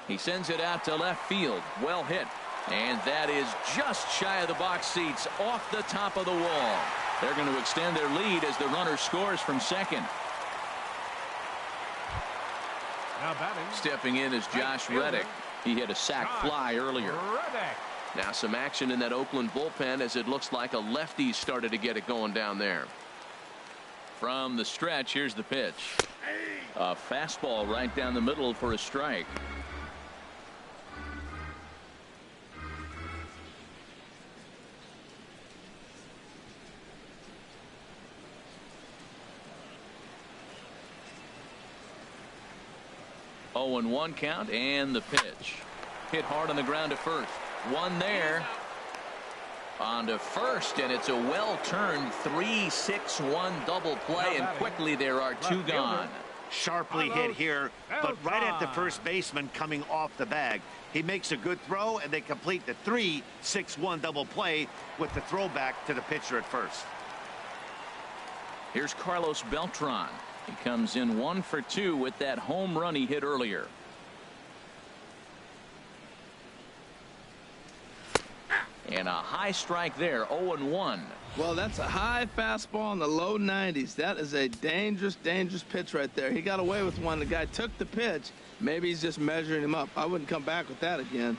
[SPEAKER 1] He sends it out to left field. Well hit. And that is just shy of the box seats, off the top of the wall. They're going to extend their lead as the runner scores from second.
[SPEAKER 3] Now batting.
[SPEAKER 1] Stepping in is Josh Reddick. He hit a sac fly earlier. Now some action in that Oakland bullpen as it looks like a lefty started to get it going down there. From the stretch, here's the pitch. A fastball right down the middle for a strike. 0-1 count and the pitch. Hit hard on the ground to first. One there. On to first, and it's a well-turned 3-6-1 double play, and quickly there are two gone.
[SPEAKER 2] Sharply hit here, but right at the first baseman coming off the bag. He makes a good throw, and they complete the 3-6-1 double play with the throwback to the pitcher at first.
[SPEAKER 1] Here's Carlos Beltran. He comes in 1 for 2 with that home run he hit earlier. And a high strike there, 0-1.
[SPEAKER 4] Well, that's a high fastball in the low 90s. That is a dangerous, dangerous pitch right there. He got away with one. The guy took the pitch. Maybe he's just measuring him up. I wouldn't come back with that again.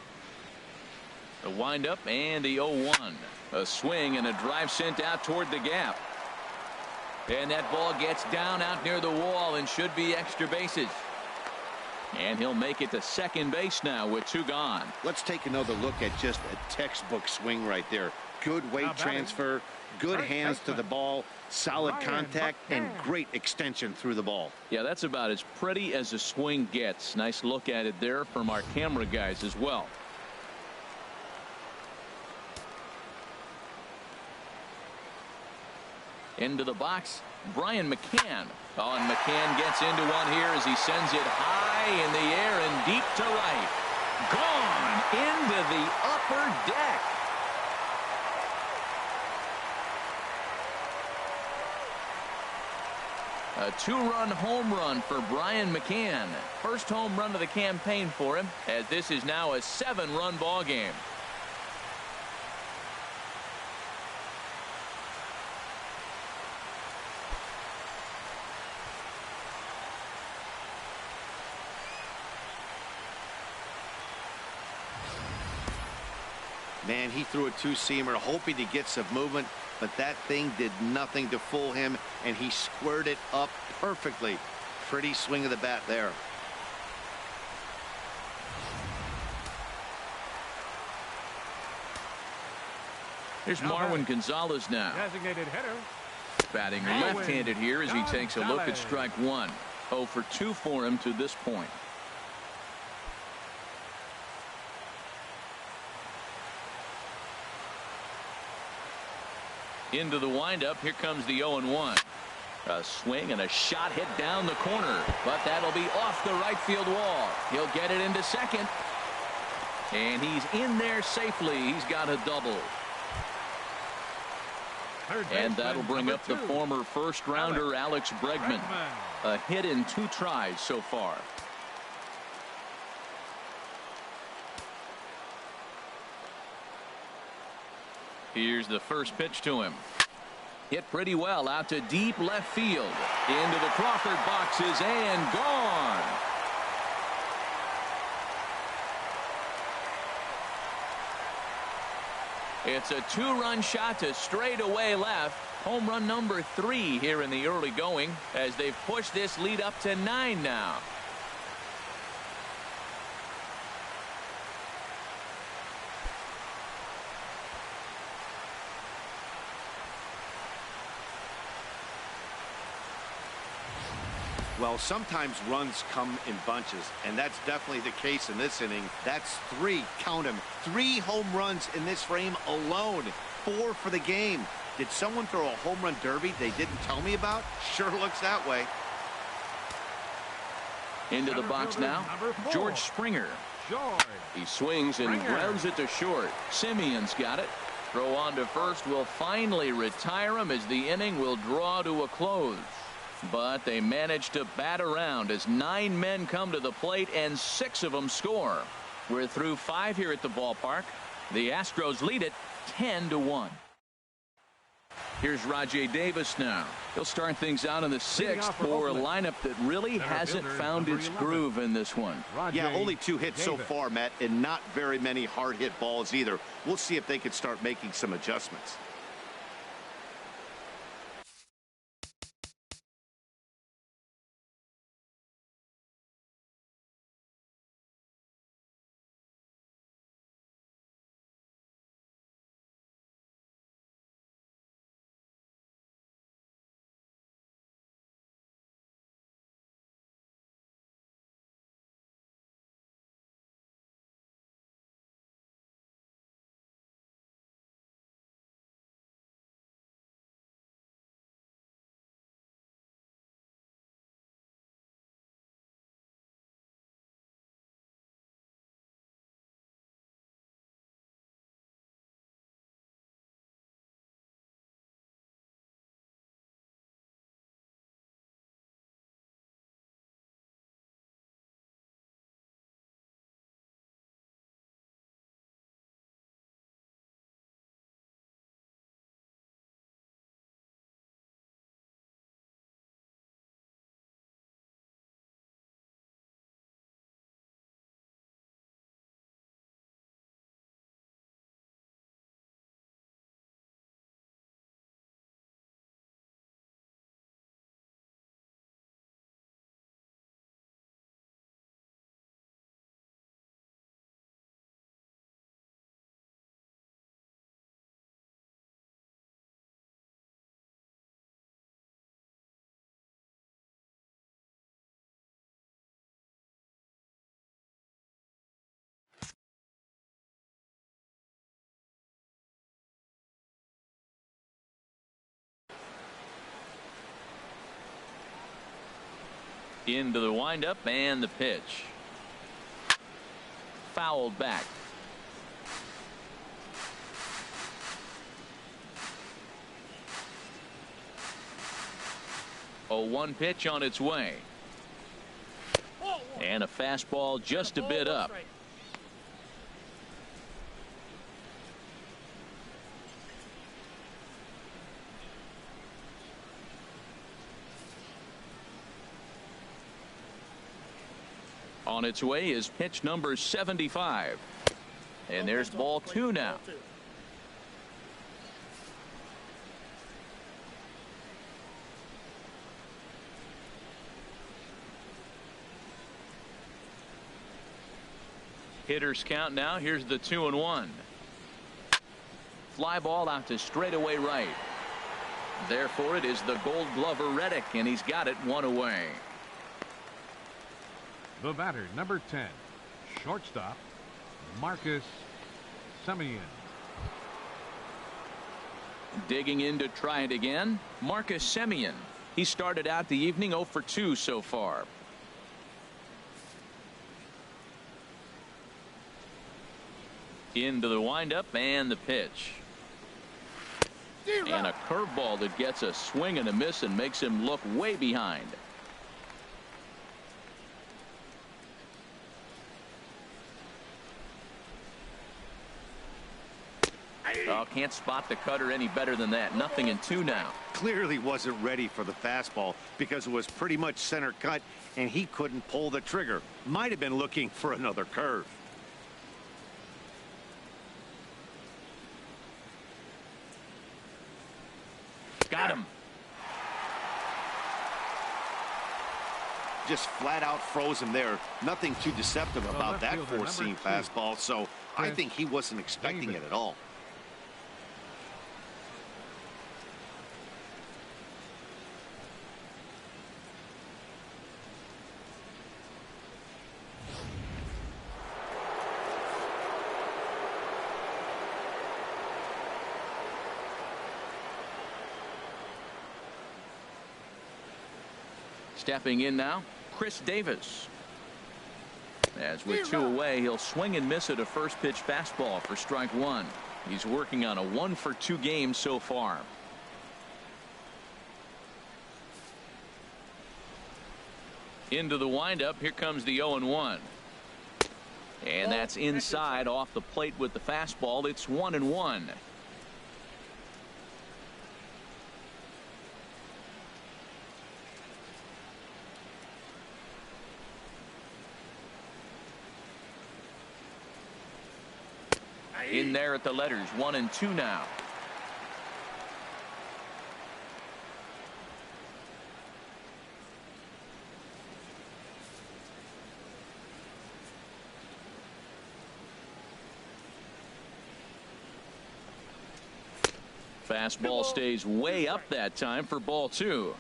[SPEAKER 1] The windup and the 0-1. A swing and a drive sent out toward the gap. And that ball gets down out near the wall and should be extra bases. And he'll make it to second base now with two gone.
[SPEAKER 2] Let's take another look at just a textbook swing right there. Good weight transfer, good hands to the ball, solid contact, and great extension through the ball.
[SPEAKER 1] Yeah, that's about as pretty as a swing gets. Nice look at it there from our camera guys as well. Into the box, Brian McCann. Oh, and McCann gets into one here as he sends it high in the air and deep to right. Gone into the upper deck. A two-run home run for Brian McCann. First home run of the campaign for him, as this is now a 7-run ball game.
[SPEAKER 2] Man, he threw a two-seamer hoping to get some movement, but that thing did nothing to fool him, and he squared it up perfectly. Pretty swing of the bat there.
[SPEAKER 1] Here's Marwin Gonzalez now.
[SPEAKER 3] Designated hitter.
[SPEAKER 1] Batting left-handed here as he takes a look at strike one. 0 for 2 for him to this point. Into the windup. Here comes the 0-1. A swing and a shot hit down the corner, but that'll be off the right field wall. He'll get it into second, and he's in there safely. He's got a double. And that'll bring up the former first-rounder Alex Bregman. A hit in 2 tries so far. Here's the first pitch to him. Hit pretty well out to deep left field. Into the Crawford boxes and gone. It's a 2-run shot to straightaway left. Home run number 3 here in the early going as they've pushed this lead up to 9 now.
[SPEAKER 2] Well, sometimes runs come in bunches, and that's definitely the case in this inning. That's 3, count them, 3 home runs in this frame alone. 4 for the game. Did someone throw a home run derby they didn't tell me about? Sure looks that way.
[SPEAKER 1] Into the box now, George Springer. He swings and grounds it to short. Simeon's got it. Throw on to first will finally retire him as the inning will draw to a close. But they manage to bat around as 9 men come to the plate and 6 of them score. We're through 5 here at the ballpark. The Astros lead it 10-1. Here's Rajai Davis now. He'll start things out in the 6th for a lineup that really hasn't found its groove in this one.
[SPEAKER 2] Yeah, only 2 hits so far, Matt, and not very many hard hit balls either. We'll see if they can start making some adjustments.
[SPEAKER 1] Into the windup and the pitch. Fouled back. 0-1 pitch on its way. And a fastball just a bit up. On its way is pitch number 75. And there's ball 2 now. Hitters count now. Here's the 2-1. Fly ball out to straightaway right. Therefore it is the Gold Glover Reddick, and he's got it 1 away.
[SPEAKER 3] The batter, number 10, shortstop, Marcus Semien.
[SPEAKER 1] Digging in to try it again, Marcus Semien. He started out the evening 0 for 2 so far. Into the windup and the pitch. And a curveball that gets a swing and a miss and makes him look way behind. Oh, can't spot the cutter any better than that. 0-2 now.
[SPEAKER 2] Clearly wasn't ready for the fastball because it was pretty much center cut and he couldn't pull the trigger. Might have been looking for another curve.
[SPEAKER 1] Got him.
[SPEAKER 2] Just flat out froze him there. Nothing too deceptive about that four-seam fastball, so I think he wasn't expecting it at all.
[SPEAKER 1] Stepping in now, Chris Davis. As with 2 away, he'll swing and miss at a first pitch fastball for strike 1. He's working on a 1 for 2 game so far. Into the windup. Here comes the 0-1. And that's inside off the plate with the fastball. It's 1-1. In there at the letters, 1-2 now. Fastball stays way up that time for ball 2.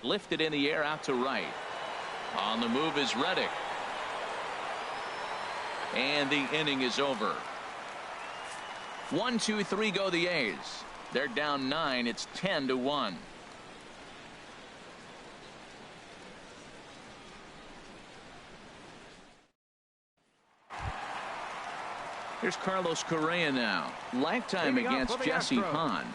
[SPEAKER 1] Lifted in the air out to right. On the move is Reddick. And the inning is over. 1, 2, 3 go the A's. They're down 9. It's 10-1. Here's Carlos Correa now. Lifetime against Jesse Pond.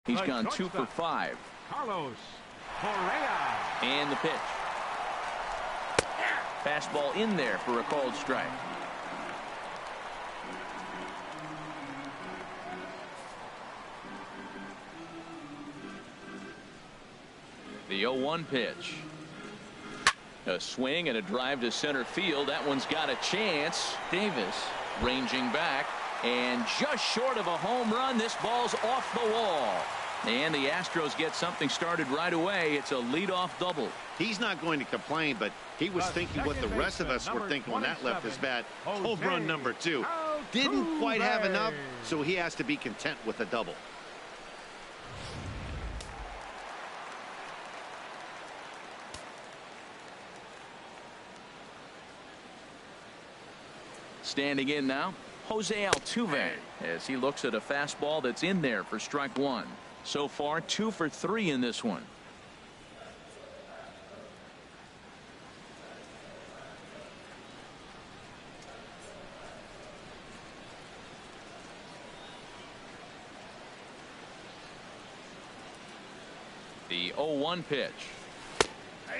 [SPEAKER 1] He's gone 2 for 5.
[SPEAKER 3] Carlos Correa.
[SPEAKER 1] And the pitch. Fastball in there for a called strike. The 0-1 pitch. A swing and a drive to center field. That one's got a chance. Davis ranging back and just short of a home run. This ball's off the wall. And the Astros get something started right away. It's a leadoff double.
[SPEAKER 2] He's not going to complain, but he was thinking what the rest of us were thinking when that left his bat. Home run number 2. Didn't quite have enough, so he has to be content with a double.
[SPEAKER 1] Standing in now, Jose Altuve, as he looks at a fastball that's in there for strike 1. So far 2 for 3 in this one. The 0-1 pitch.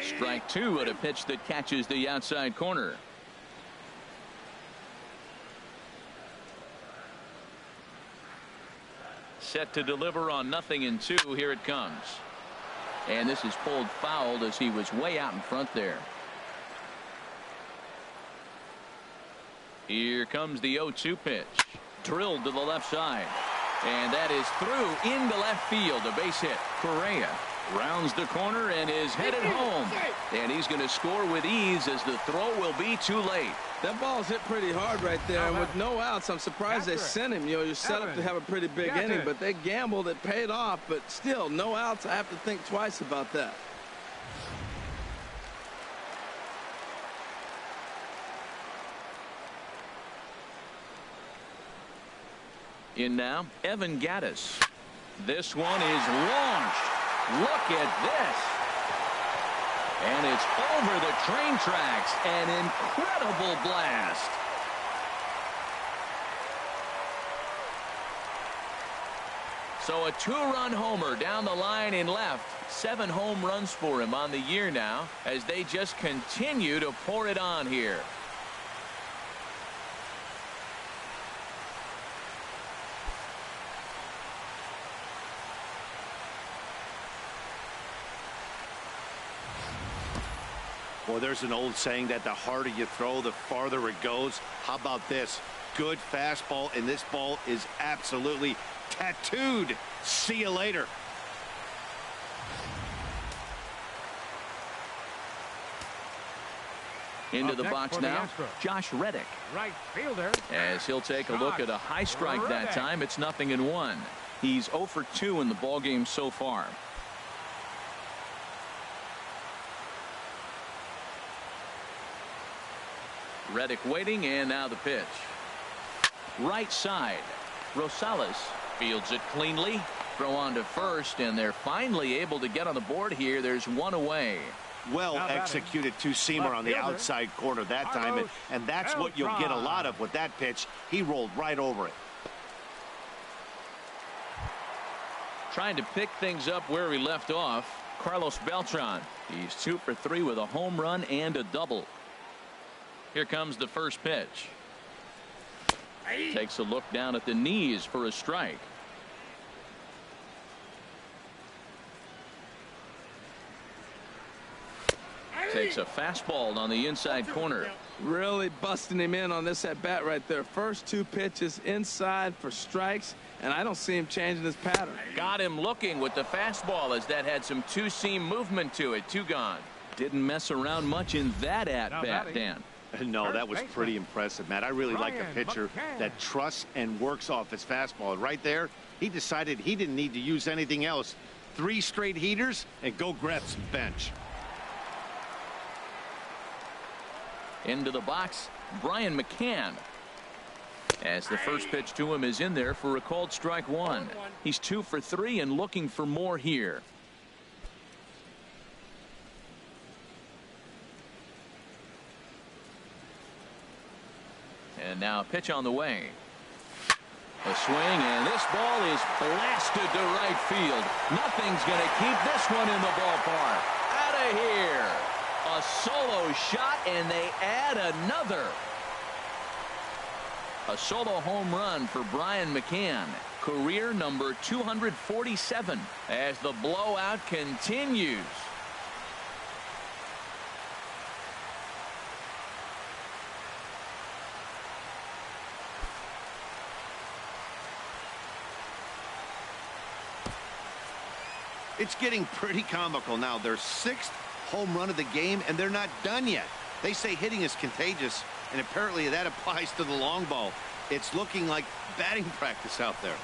[SPEAKER 1] Strike 2 at a pitch that catches the outside corner. Set to deliver on 0-2. Here it comes. And this is pulled fouled as he was way out in front there. Here comes the 0-2 pitch. Drilled to the left side. And that is through into left field. A base hit. Correa rounds the corner and is headed home. And he's going to score with ease as the throw will be too late.
[SPEAKER 4] That ball's hit pretty hard right there, and with no outs, I'm surprised they sent him. You know, you're set up to have a pretty big inning, but they gambled. It paid off, but still, no outs. I have to think twice about that.
[SPEAKER 1] In now, Evan Gattis. This one is launched. Look at this. And it's over the train tracks. An incredible blast. So a 2-run homer down the line in left. 7 home runs for him on the year now as they just continue to pour it on here.
[SPEAKER 2] Well, there's an old saying that the harder you throw, the farther it goes. How about this? Good fastball, and this ball is absolutely tattooed. See you later.
[SPEAKER 1] Into the box now, Josh Reddick.
[SPEAKER 3] Right fielder.
[SPEAKER 1] As he'll take a look at a high strike that time. It's 0-1. He's 0 for 2 in the ballgame so far. Reddick waiting, and now the pitch. Right side. Rosales fields it cleanly. Throw on to first, and they're finally able to get on the board here. There's one away.
[SPEAKER 2] Well executed two-seamer on the outside corner that time, and that's what you'll get a lot of with that pitch. He rolled right over it.
[SPEAKER 1] Trying to pick things up where he left off, Carlos Beltran. He's 2 for 3 with a home run and a double. Here comes the first pitch. Takes a look down at the knees for a strike. Takes a fastball on the inside corner.
[SPEAKER 4] Really busting him in on this at bat right there. First 2 pitches inside for strikes, and I don't see him changing his pattern.
[SPEAKER 1] Got him looking with the fastball as that had some two-seam movement to it. 2 gone. Didn't mess around much in that at bat, Dan.
[SPEAKER 2] No, that was pretty impressive, Matt. I really like a pitcher that trusts and works off his fastball. Right there, he decided he didn't need to use anything else. 3 straight heaters and go grab some bench.
[SPEAKER 1] Into the box, Brian McCann. As the first pitch to him is in there for a called strike 1. He's 2 for 3 and looking for more here. And now a pitch on the way. A swing, and this ball is blasted to right field. Nothing's going to keep this one in the ballpark. Out of here. A solo shot, and they add another. A solo home run for Brian McCann. Career number 247 as the blowout continues.
[SPEAKER 2] It's getting pretty comical now. Their 6th home run of the game, and they're not done yet. They say hitting is contagious, and apparently that applies to the long ball. It's looking like batting practice out there.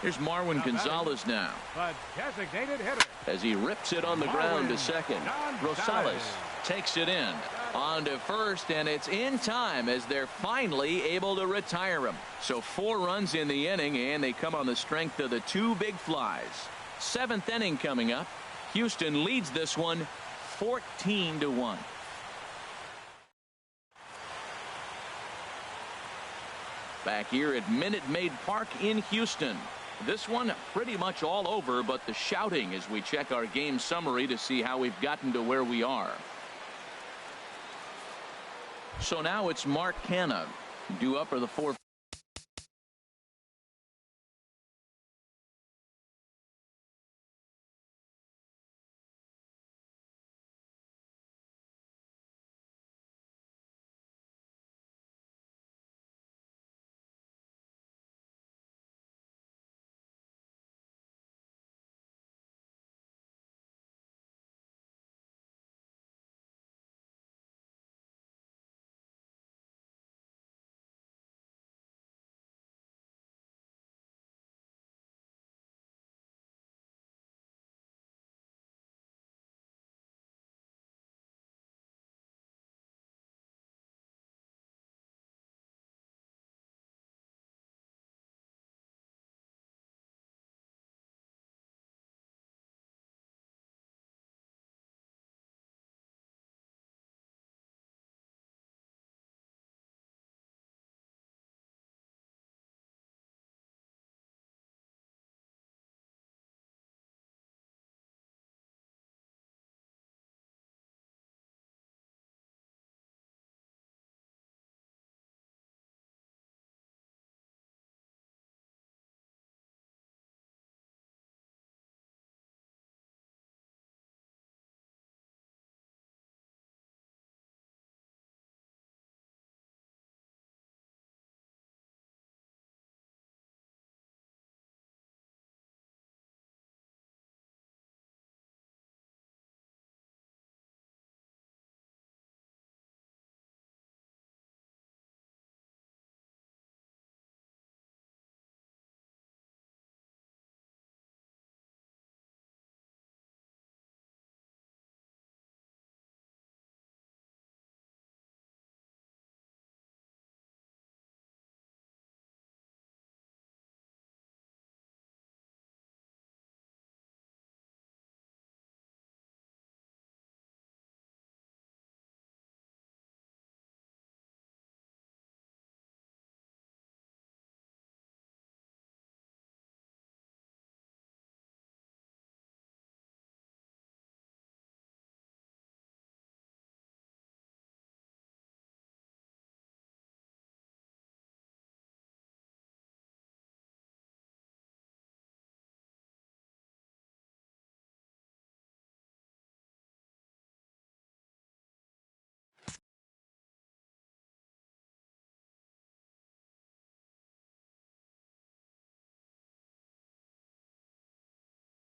[SPEAKER 1] Here's Marwin Gonzalez now.
[SPEAKER 3] The designated hitter.
[SPEAKER 1] As he rips it on the ground to second. Rosales takes it in. On to first, and it's in time as they're finally able to retire him. So 4 runs in the inning, and they come on the strength of the 2 big flies. 7th inning coming up. Houston leads this one 14-1. Back here at Minute Maid Park in Houston. This one pretty much all over, but the shouting as we check our game summary to see how we've gotten to where we are. So now it's Mark Canha due up for the 4th.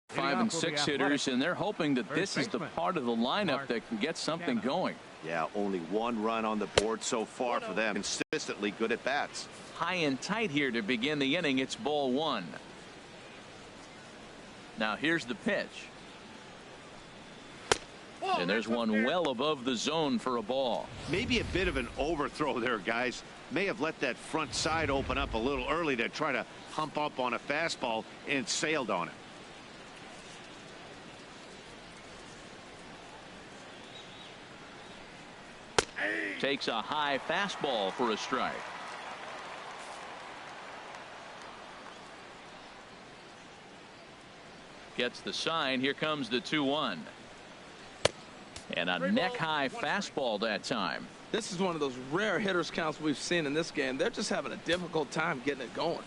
[SPEAKER 1] Five and 6 hitters, and they're hoping that this is the part of the lineup that can get something going.
[SPEAKER 2] Yeah, only 1 run on the board so far for them. Consistently good at bats.
[SPEAKER 1] High and tight here to begin the inning. It's ball 1. Now here's the pitch. And there's one well above the zone for a ball.
[SPEAKER 2] Maybe a bit of an overthrow there, guys. May have let that front side open up a little early to try to hump up on a fastball and sailed on it.
[SPEAKER 1] Takes a high fastball for a strike. Gets the sign. Here comes the 2-1. And a neck-high fastball that time.
[SPEAKER 4] This is one of those rare hitters counts we've seen in this game. They're just having a difficult time getting it going.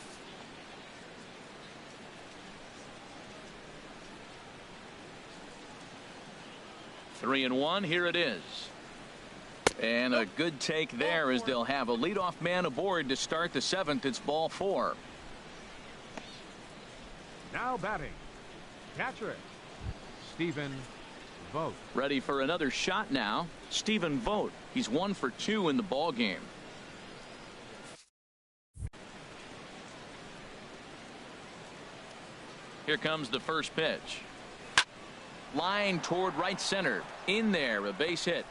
[SPEAKER 1] Three and one. Here it is. And a good take there as they'll have a leadoff man aboard to start the seventh. It's ball four.
[SPEAKER 3] Now batting, catcher, Stephen Vogt.
[SPEAKER 1] Ready for another shot now. Stephen Vogt. He's 1 for 2 in the ball game. Here comes the first pitch. Line toward right center. In there, a base hit.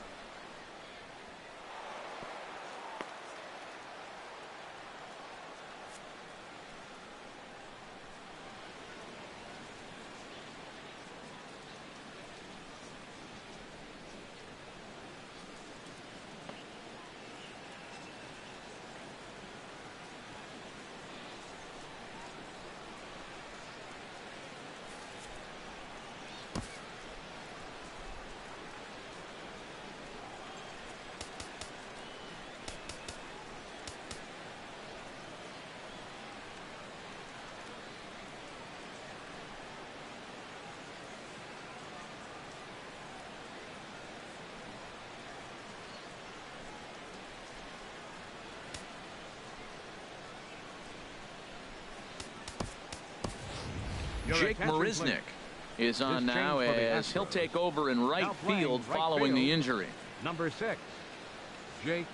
[SPEAKER 1] Jake Marisnick is on now as he'll take over in right field following the injury.
[SPEAKER 3] Number 6, Jake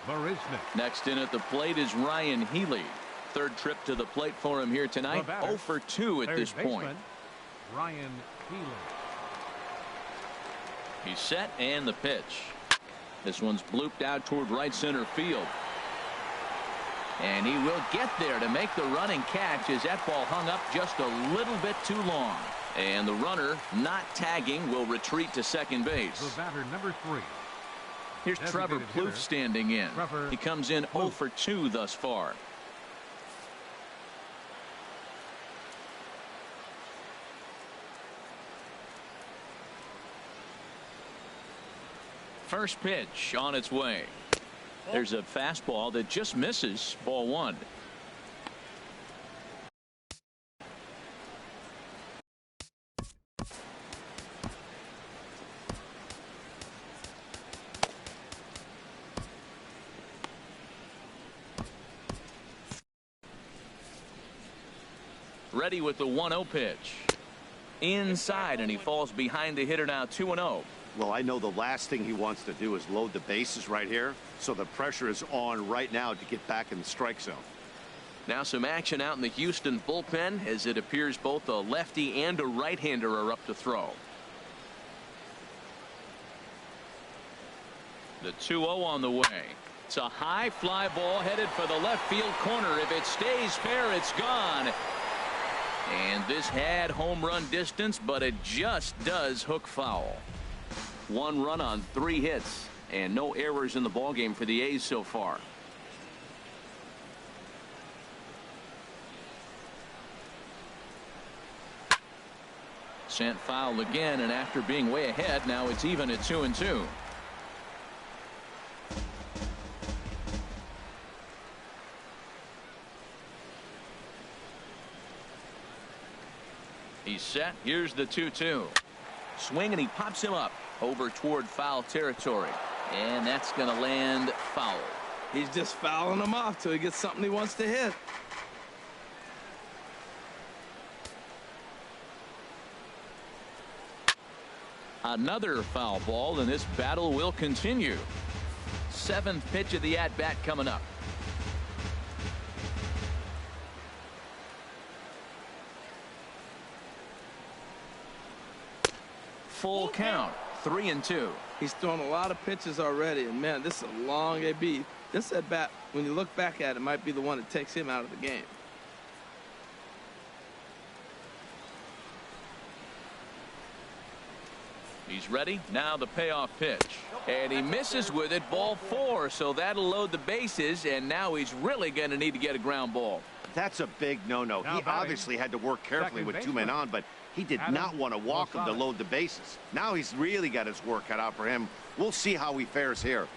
[SPEAKER 3] Marisnick.
[SPEAKER 1] Next in at the plate is Ryan Healy. Third trip to the plate for him here tonight. 0 for 2 at this point.
[SPEAKER 3] Ryan Healy.
[SPEAKER 1] He's set and the pitch. This one's blooped out toward right center field. And he will get there to make the running catch as that ball hung up just a little bit too long. And the runner not tagging will retreat to second base.
[SPEAKER 3] The batter, number 3.
[SPEAKER 1] Here's Trevor Plouffe standing in. He comes in 0 for 2 thus far. First pitch on its way. There's a fastball that just misses. Ball 1. Ready with the 1-0 pitch. Inside, and he falls behind the hitter now 2-0.
[SPEAKER 2] Well, I know the last thing he wants to do is load the bases right here, so the pressure is on right now to get back in the strike zone.
[SPEAKER 1] Now some action out in the Houston bullpen as it appears both a lefty and a right-hander are up to throw. The 2-0 on the way. It's a high fly ball headed for the left field corner. If it stays fair, it's gone. And this had home run distance, but it just does hook foul. 1 run on 3 hits and no errors in the ballgame for the A's so far. Sent foul again, and after being way ahead, now it's even at 2-2. He's set. Here's the 2-2. Swing, and he pops him up over toward foul territory, and that's going to land foul.
[SPEAKER 4] He's just fouling him off till he gets something he wants to hit.
[SPEAKER 1] Another foul ball, and this battle will continue. 7th pitch of the at-bat coming up. Full count. 3-2.
[SPEAKER 4] He's thrown a lot of pitches already, and man, this is a long AB. This at bat, when you look back at it, might be the one that takes him out of the game.
[SPEAKER 1] He's ready. Now the payoff pitch. And he misses with it. Ball 4. So that'll load the bases. And now he's really going to need to get a ground ball.
[SPEAKER 2] That's a big no-no. He obviously had to work carefully with 2 men on, but he did not want to walk him to load the bases. Now he's really got his work cut out for him. We'll see how he fares here.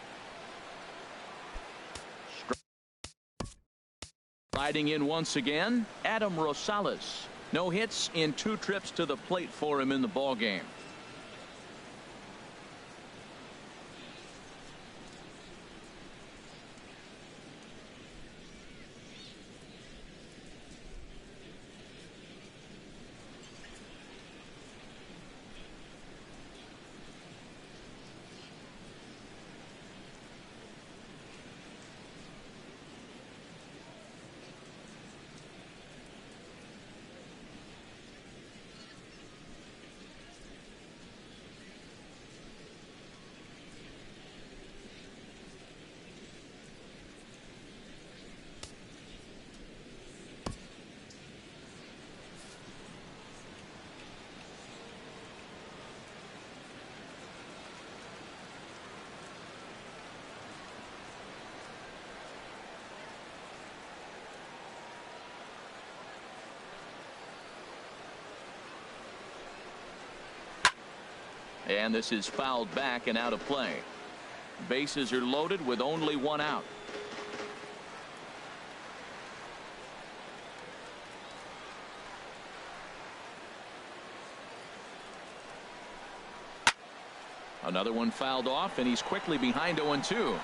[SPEAKER 1] Riding in once again, Adam Rosales. No hits in 2 trips to the plate for him in the ball game. And this is fouled back and out of play. Bases are loaded with only 1 out. Another one fouled off, and he's quickly behind 0-2.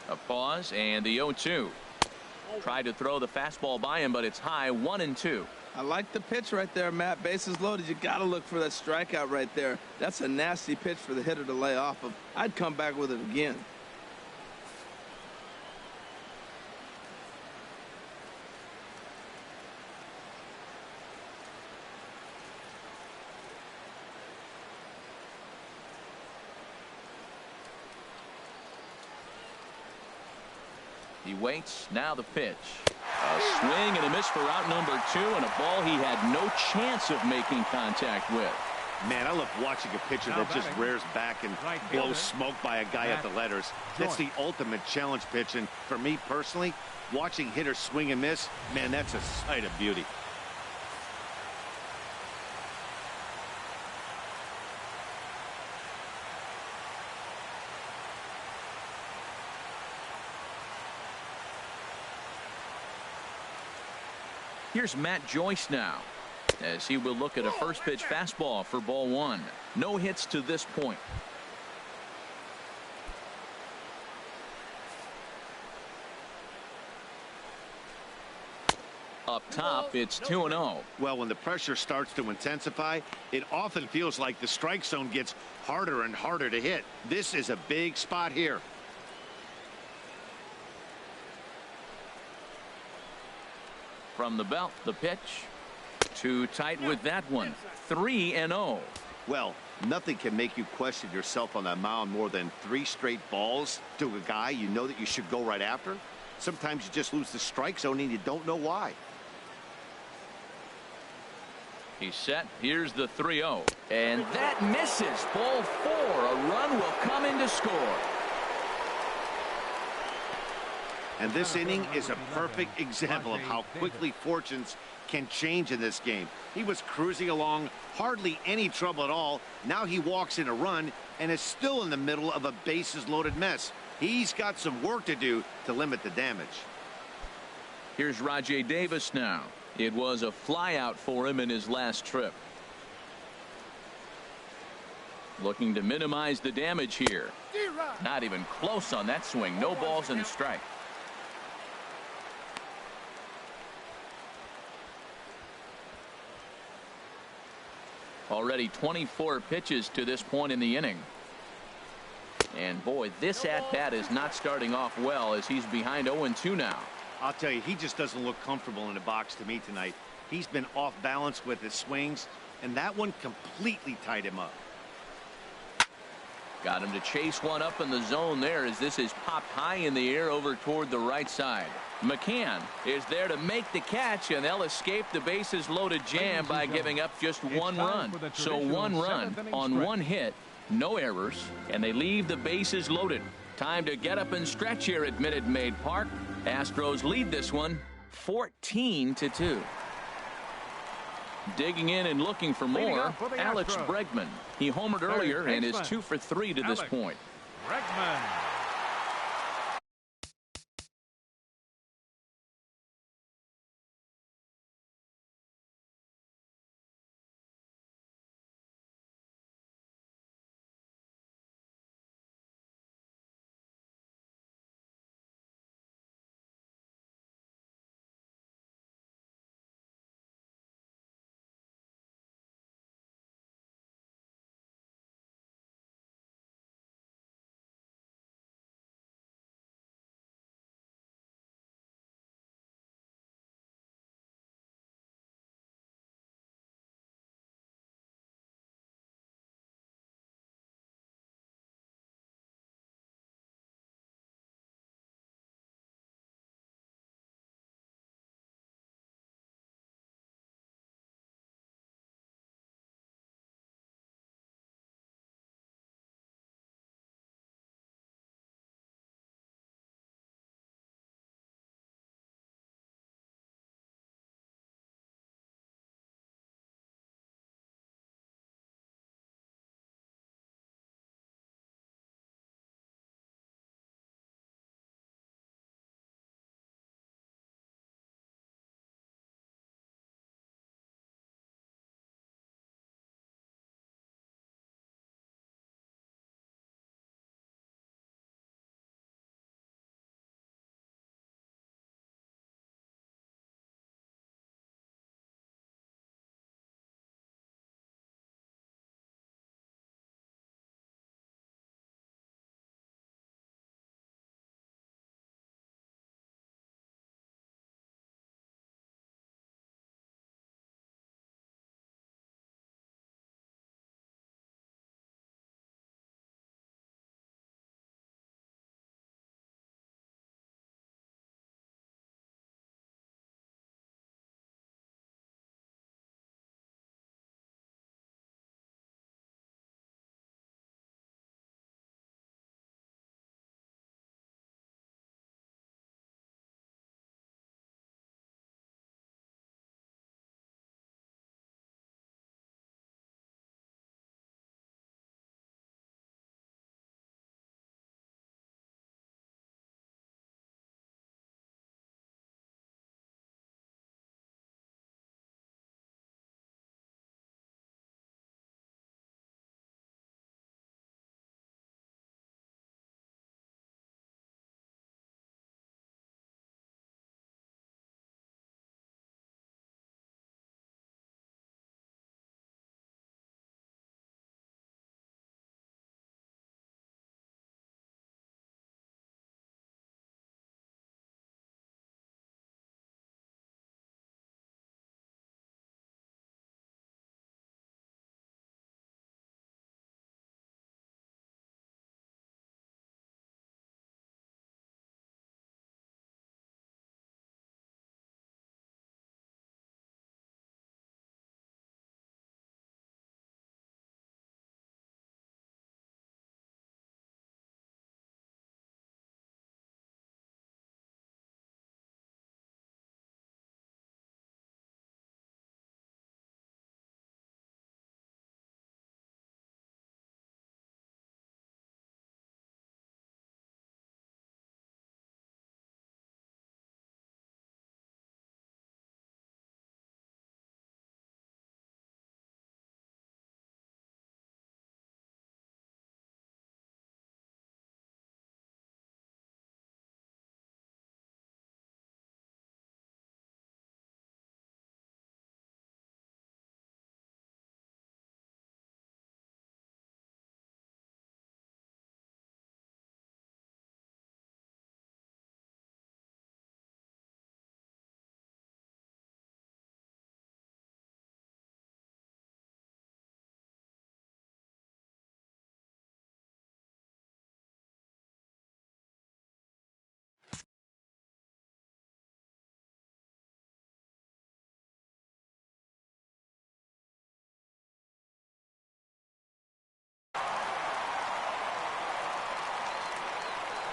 [SPEAKER 1] A pause and the 0-2. Tried to throw the fastball by him, but it's high. 1-2.
[SPEAKER 4] I like the pitch right there, Matt. Bases loaded. You got to look for that strikeout right there. That's a nasty pitch for the hitter to lay off of. I'd come back with it again.
[SPEAKER 1] He waits. Now the pitch. A swing and a miss for out number 2, and a ball he had no chance of making contact with.
[SPEAKER 2] Man, I love watching a pitcher that just rears back and blows smoke by a guy at the letters. That's the ultimate challenge pitch, and for me personally, watching hitters swing and miss, man, that's a sight of beauty.
[SPEAKER 1] Here's Matt Joyce now, as he will look at a first pitch fastball for ball 1. No hits to this point. Up top, it's 2-0.
[SPEAKER 2] Well, when the pressure starts to intensify, it often feels like the strike zone gets harder and harder to hit. This is a big spot here.
[SPEAKER 1] From the belt, the pitch. Too tight with that one. 3-0.
[SPEAKER 2] Well, nothing can make you question yourself on that mound more than 3 straight balls to a guy you know that you should go right after. Sometimes you just lose the strike zone and you don't know why.
[SPEAKER 1] He's set. Here's the 3-0. And that misses. Ball 4. A run will come in to score.
[SPEAKER 2] And this inning is a perfect example of how quickly fortunes can change in this game. He was cruising along, hardly any trouble at all. Now he walks in a run and is still in the middle of a bases loaded mess. He's got some work to do to limit the damage.
[SPEAKER 1] Here's Rajai Davis now. It was a flyout for him in his last trip. Looking to minimize the damage here. Not even close on that swing. No balls and a strike. Already 24 pitches to this point in the inning. And boy, this at-bat is not starting off well as he's behind 0-2 now.
[SPEAKER 2] I'll tell you, he just doesn't look comfortable in the box to me tonight. He's been off balance with his swings, and that one completely tied him up.
[SPEAKER 1] Got him to chase one up in the zone there as this is popped high in the air over toward the right side. McCann is there to make the catch, and they'll escape the bases loaded jam by giving up just one run. So 1 run on 1 hit, no errors, and they leave the bases loaded. Time to get up and stretch here at Minute Maid Park. Astros lead this one 14-2. Digging in and looking for more, Alex Bregman. He homered earlier and is 2 for 3 to this point.
[SPEAKER 3] Bregman.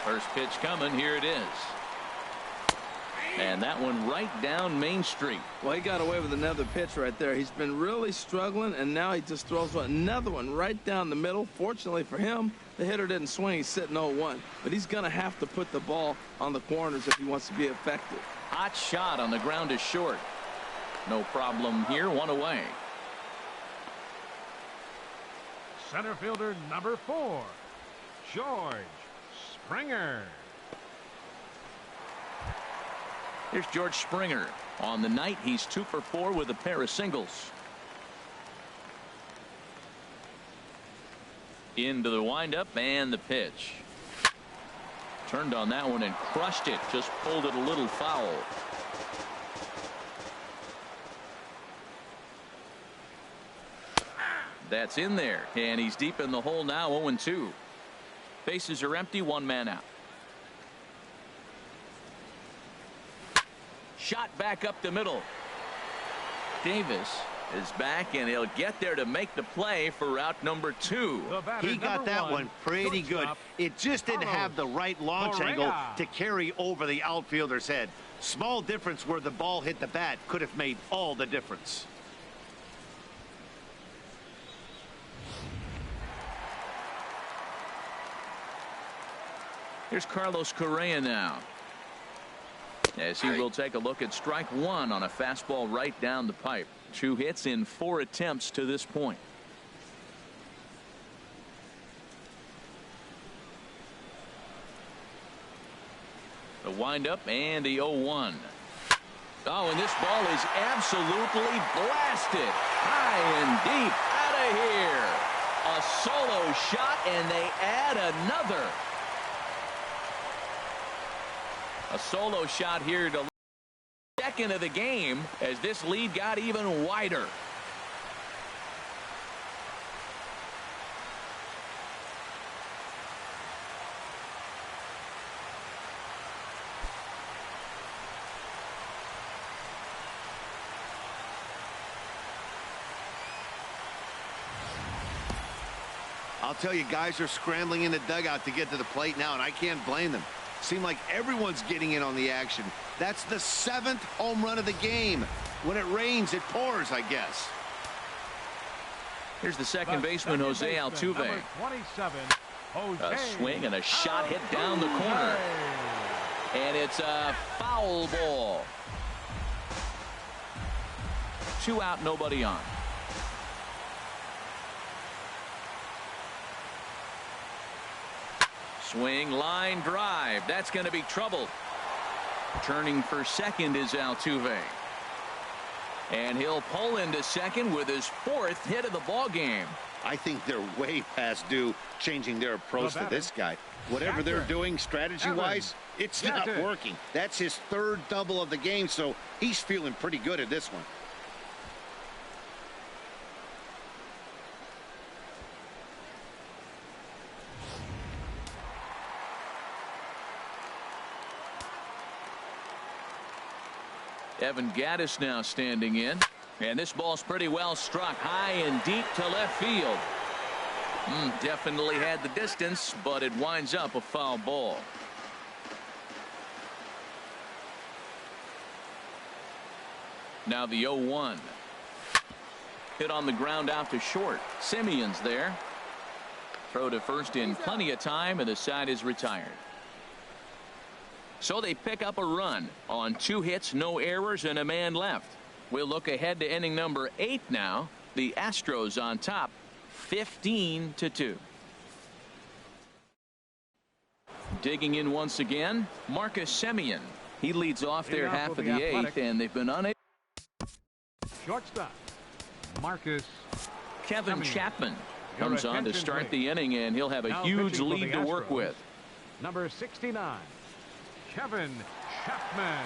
[SPEAKER 1] First pitch coming. Here it is. And that one right down Main Street.
[SPEAKER 4] Well, he got away with another pitch right there. He's been really struggling, and now he just throws another one right down the middle. Fortunately for him, the hitter didn't swing. He's sitting 0-1. But he's going to have to put the ball on the corners if he wants to be effective.
[SPEAKER 1] Hot shot on the ground is short. No problem here. One away.
[SPEAKER 3] Center fielder number 4, George Springer.
[SPEAKER 1] Here's George Springer. On the night, he's 2 for 4 with a pair of singles. Into the windup and the pitch. Turned on that one and crushed it. Just pulled it a little foul. That's in there, and he's deep in the hole now. 0-2. Bases are empty. 1 man out. Shot back up the middle. Davis is back, and he'll get there to make the play for route number 2.
[SPEAKER 2] He got that one pretty good. It just didn't have the right launch angle to carry over the outfielder's head. Small difference where the ball hit the bat could have made all the difference.
[SPEAKER 1] Here's Carlos Correa now, as he will take a look at strike 1 on a fastball right down the pipe. 2 hits in 4 attempts to this point. The windup and the 0-1. Oh, and this ball is absolutely blasted high and deep out of here. A solo shot, and they add another. A solo shot here to second of the game as this lead got even wider.
[SPEAKER 2] I'll tell you, guys are scrambling in the dugout to get to the plate now, and I can't blame them. Seem like everyone's getting in on the action. That's the 7th home run of the game. When it rains, it pours, I guess.
[SPEAKER 1] Here's the second baseman, Jose Altuve.
[SPEAKER 3] Number 27, Jose
[SPEAKER 1] A swing and a shot hit down the corner. And it's a foul ball. 2 out, nobody on. Swing, line drive. That's going to be trouble. Turning for second is Altuve. And he'll pull into second with his 4th hit of the ball game.
[SPEAKER 2] I think they're way past due changing their approach to this guy. Whatever they're doing strategy-wise, it's not working. That's his 3rd double of the game, so he's feeling pretty good at this one.
[SPEAKER 1] Evan Gattis now standing in, and this ball's pretty well struck high and deep to left field. Definitely had the distance, but it winds up a foul ball. Now the 0-1. Hit on the ground out to short. Simeon's there. Throw to first in plenty of time, and the side is retired. So they pick up a run on 2 hits, no errors, and a man left. We'll look ahead to inning number 8 now. The Astros on top, 15-2. Digging in once again, Marcus Semien. He leads off their half of the 8th, and they've been unable.
[SPEAKER 3] Shortstop, Marcus
[SPEAKER 1] Kevin
[SPEAKER 3] Semien.
[SPEAKER 1] Chapman comes on to start the inning, and he'll have a huge lead to work with.
[SPEAKER 3] Number 69, Kevin Chapman.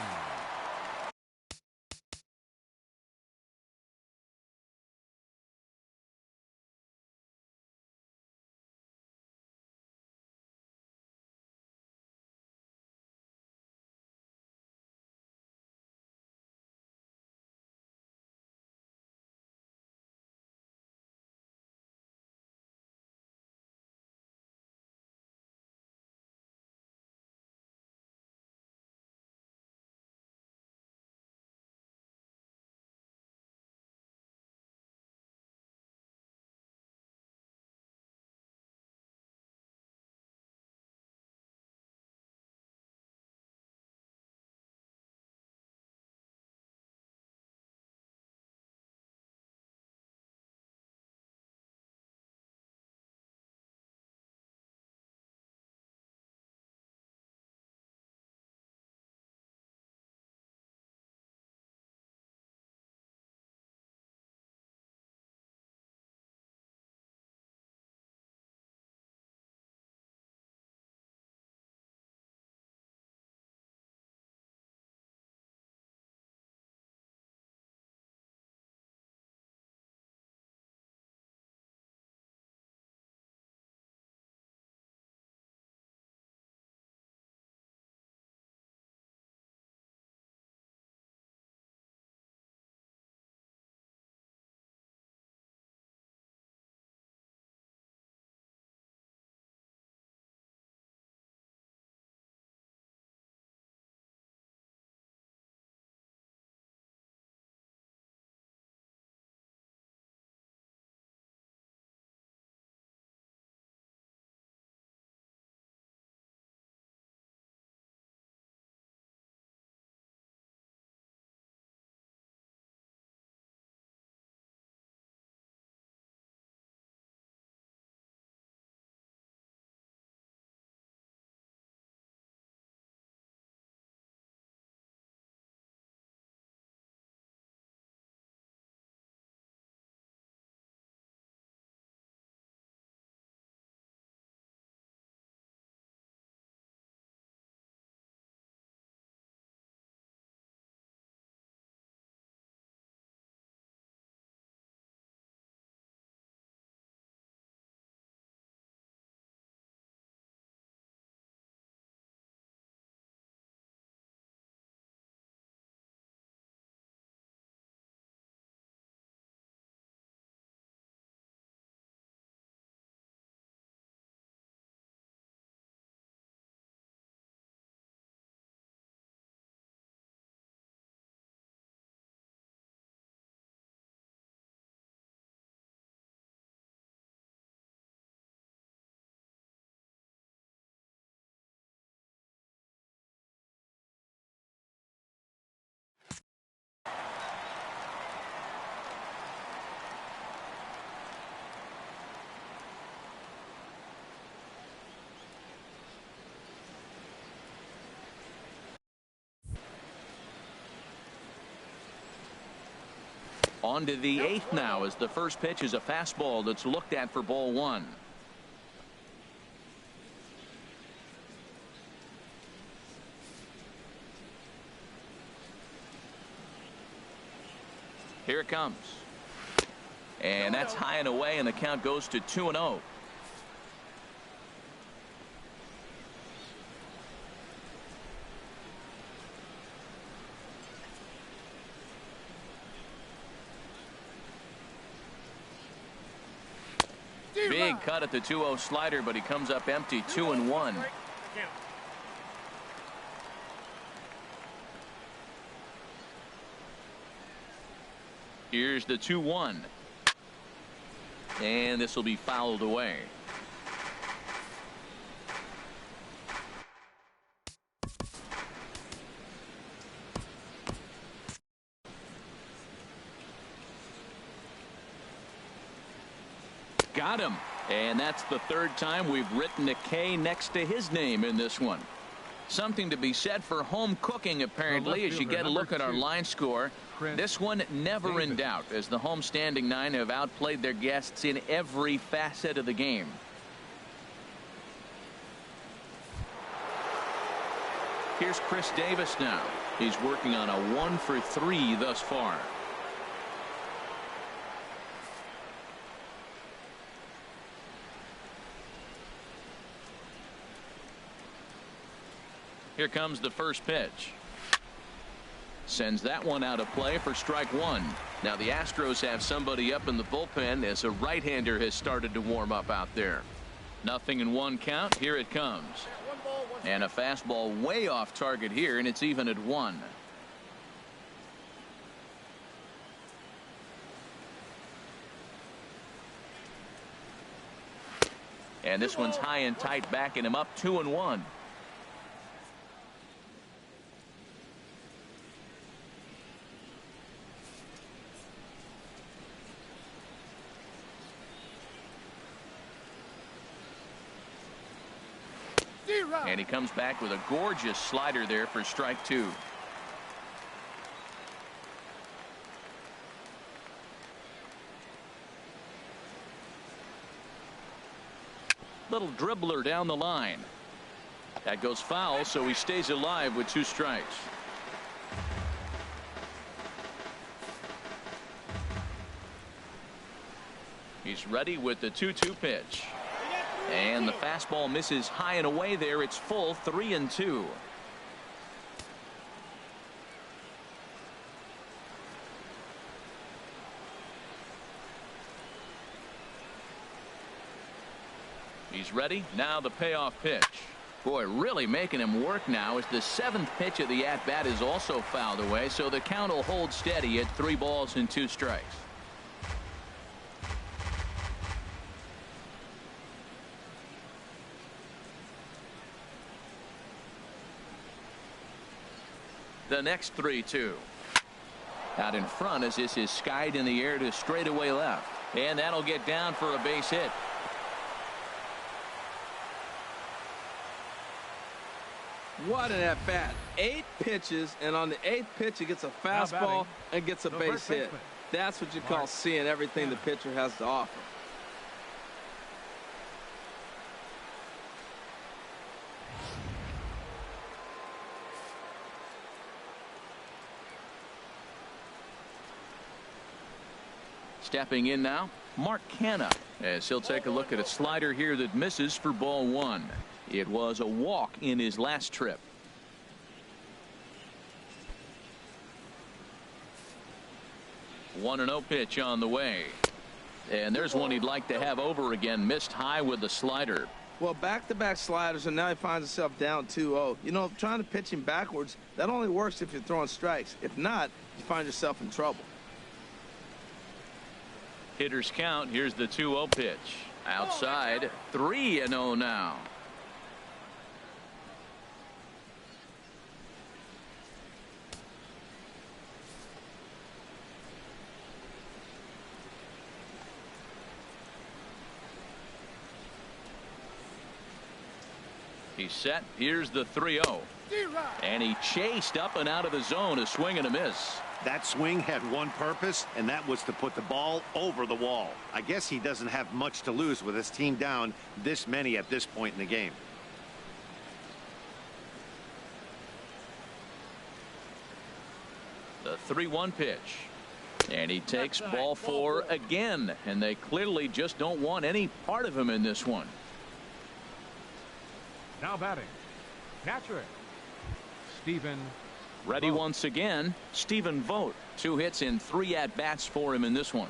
[SPEAKER 1] On to the 8th now, as the first pitch is a fastball that's looked at for ball 1. Here it comes. And that's high and away, and the count goes to 2-0. Big cut at the 2-0 slider, but he comes up empty. 2-1. Here's the 2-1. And this will be fouled away. Got him. And that's the 3rd time we've written a K next to his name in this one. Something to be said for home cooking, apparently, as you get a look at our line score. This one never in doubt, as the home standing 9 have outplayed their guests in every facet of the game. Here's Chris Davis now. He's working on a 1 for 3 thus far. Here comes the first pitch. Sends that one out of play for strike 1. Now the Astros have somebody up in the bullpen as a right-hander has started to warm up out there. 0-1 count. Here it comes. And a fastball way off target here, and it's even at 1. And this one's high and tight, backing him up. 2-1. And he comes back with a gorgeous slider there for strike 2. Little dribbler down the line. That goes foul, so he stays alive with 2 strikes. He's ready with the 2-2 pitch. And the fastball misses high and away there. It's full. 3-2. He's ready. Now the payoff pitch. Boy, really making him work now, as the 7th pitch of the at-bat is also fouled away, so the count will hold steady at 3 balls and 2 strikes. The next 3-2. Out in front, as this is skied in the air to straightaway left. And that'll get down for a base hit.
[SPEAKER 4] What an at-bat. 8 pitches, and on the 8th pitch, he gets a fastball and gets a base hit. That's what you call seeing everything the pitcher has to offer.
[SPEAKER 1] Stepping in now, Mark Canha, as he'll take a look at a slider here that misses for ball 1. It was a walk in his last trip. One 1-0 pitch on the way. And there's one he'd like to have over again. Missed high with the slider.
[SPEAKER 4] Well, back-to-back sliders, and now he finds himself down 2-0. You know, trying to pitch him backwards, that only works if you're throwing strikes. If not, you find yourself in trouble.
[SPEAKER 1] Hitters count. Here's the 2-0 pitch. Outside. 3-0 now. He's set. Here's the 3-0. And he chased up and out of the zone. A swing and a miss.
[SPEAKER 2] That swing had one purpose, and that was to put the ball over the wall. I guess he doesn't have much to lose with his team down this many at this point in the game.
[SPEAKER 1] The 3-1 pitch. And he takes ball 4 again, and they clearly just don't want any part of him in this one.
[SPEAKER 3] Now batting, catcher, Stephen.
[SPEAKER 1] Ready once again, Stephen Vogt. 2 hits in 3 at-bats for him in this one.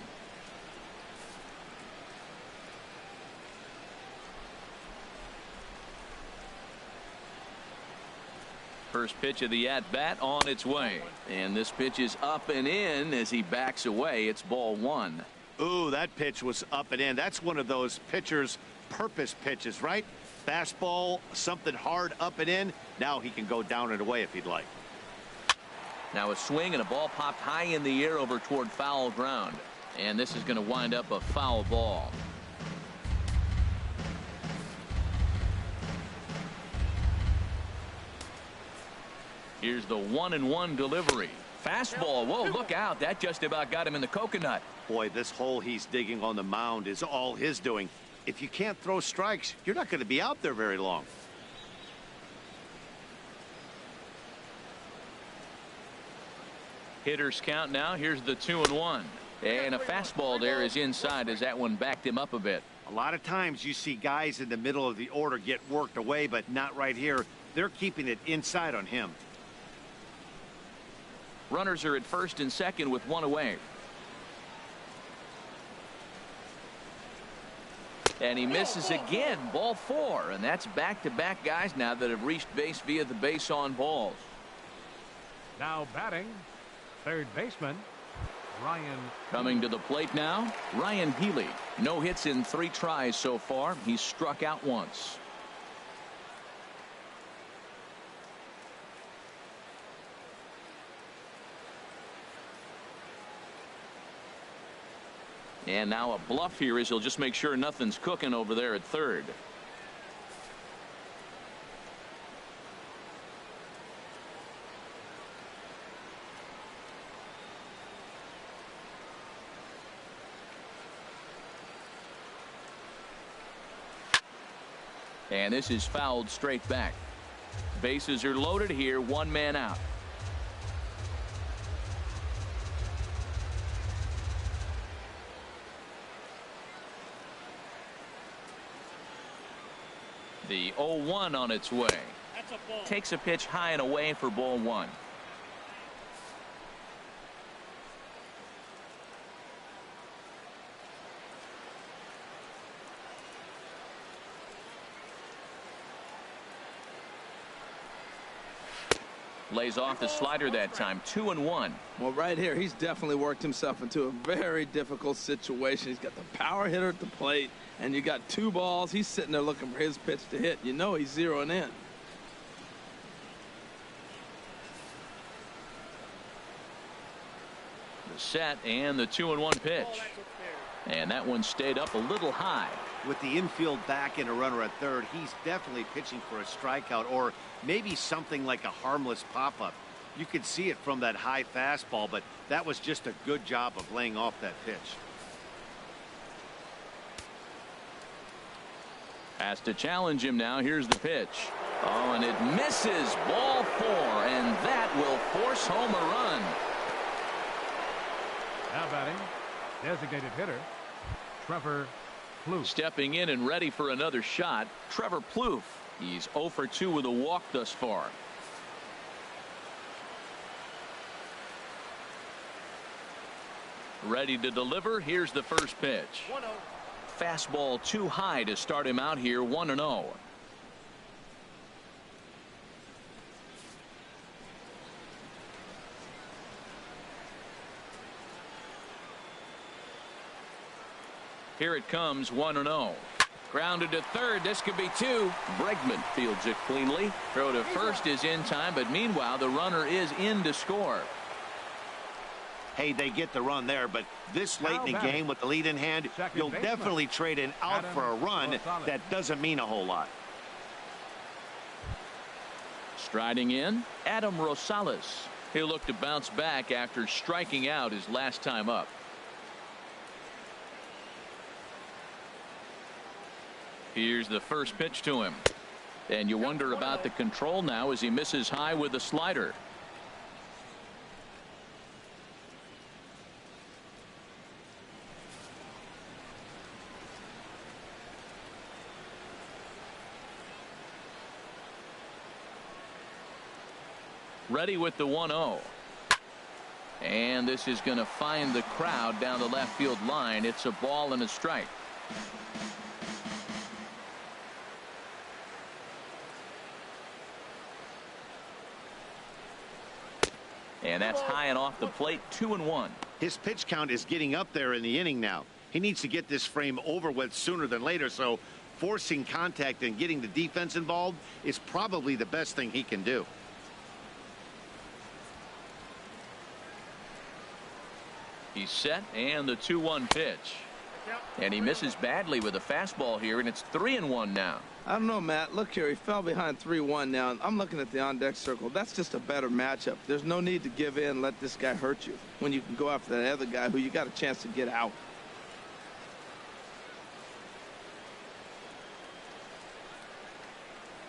[SPEAKER 1] First pitch of the at-bat on its way. And this pitch is up and in as he backs away. It's ball 1.
[SPEAKER 2] Ooh, that pitch was up and in. That's one of those pitcher's purpose pitches, right? Fastball, something hard up and in. Now he can go down and away if he'd like.
[SPEAKER 1] Now a swing and a ball popped high in the air over toward foul ground. And this is going to wind up a foul ball. Here's the 1-1 delivery. Fastball. Whoa, look out. That just about got him in the coconut.
[SPEAKER 2] Boy, this hole he's digging on the mound is all his doing. If you can't throw strikes, you're not going to be out there very long.
[SPEAKER 1] Hitters count now. Here's the 2-1. And a fastball there is inside as that one backed him up a bit.
[SPEAKER 2] A lot of times you see guys in the middle of the order get worked away, but not right here. They're keeping it inside on him.
[SPEAKER 1] Runners are at first and second with 1 away. And he misses again. Ball 4. And that's back-to-back guys now that have reached base via the base on balls.
[SPEAKER 3] Now batting, third baseman, Ryan.
[SPEAKER 1] Coming to the plate now, Ryan Healy. No hits in 3 tries so far. He's struck out once. And now a bluff here as he'll just make sure nothing's cooking over there at third. And this is fouled straight back. Bases are loaded here. 1 man out. The 0-1 on its way. Takes a pitch high and away for ball 1. Lays off the slider that time. 2-1.
[SPEAKER 4] Well, right here, he's definitely worked himself into a very difficult situation. He's got the power hitter at the plate, and you got 2 balls. He's sitting there looking for his pitch to hit. You know he's zeroing in.
[SPEAKER 1] The set and the 2-1 pitch. And that one stayed up a little high.
[SPEAKER 2] With the infield back and a runner at third, he's definitely pitching for a strikeout or maybe something like a harmless pop-up. You could see it from that high fastball, but that was just a good job of laying off that pitch.
[SPEAKER 1] Has to challenge him now. Here's the pitch. Oh, and it misses. Ball 4, and that will force home a run.
[SPEAKER 3] Now batting, designated hitter, Trevor Plouffe.
[SPEAKER 1] Stepping in and ready for another shot, Trevor Plouffe. He's 0 for 2 with a walk thus far. Ready to deliver. Here's the first pitch.
[SPEAKER 6] 1-0.
[SPEAKER 1] Fastball too high to start him out here. 1-0. Here it comes. 1-0. Grounded to third. This could be 2. Bregman fields it cleanly. Throw to first is in time, but meanwhile the runner is in to score.
[SPEAKER 2] Hey, they get the run there, but this late in the game with the lead in hand, you'll definitely trade an out for a run. That doesn't mean a whole lot.
[SPEAKER 1] Striding in, Adam Rosales. He'll look to bounce back after striking out his last time up. Here's the first pitch to him. And you wonder about the control now as he misses high with the slider. Ready with the 1-0. And this is going to find the crowd down the left field line. It's a ball and a strike. And that's high and off the plate. 2-1.
[SPEAKER 2] His pitch count is getting up there in the inning now. He needs to get this frame over with sooner than later, so forcing contact and getting the defense involved is probably the best thing he can do.
[SPEAKER 1] He's set, and the 2-1 pitch. And he misses badly with a fastball here, and it's 3-1 now.
[SPEAKER 4] I don't know, Matt. Look here, he fell behind 3-1 now. And I'm looking at the on-deck circle. That's just a better matchup. There's no need to give in and let this guy hurt you when you can go after that other guy who you got a chance to get out.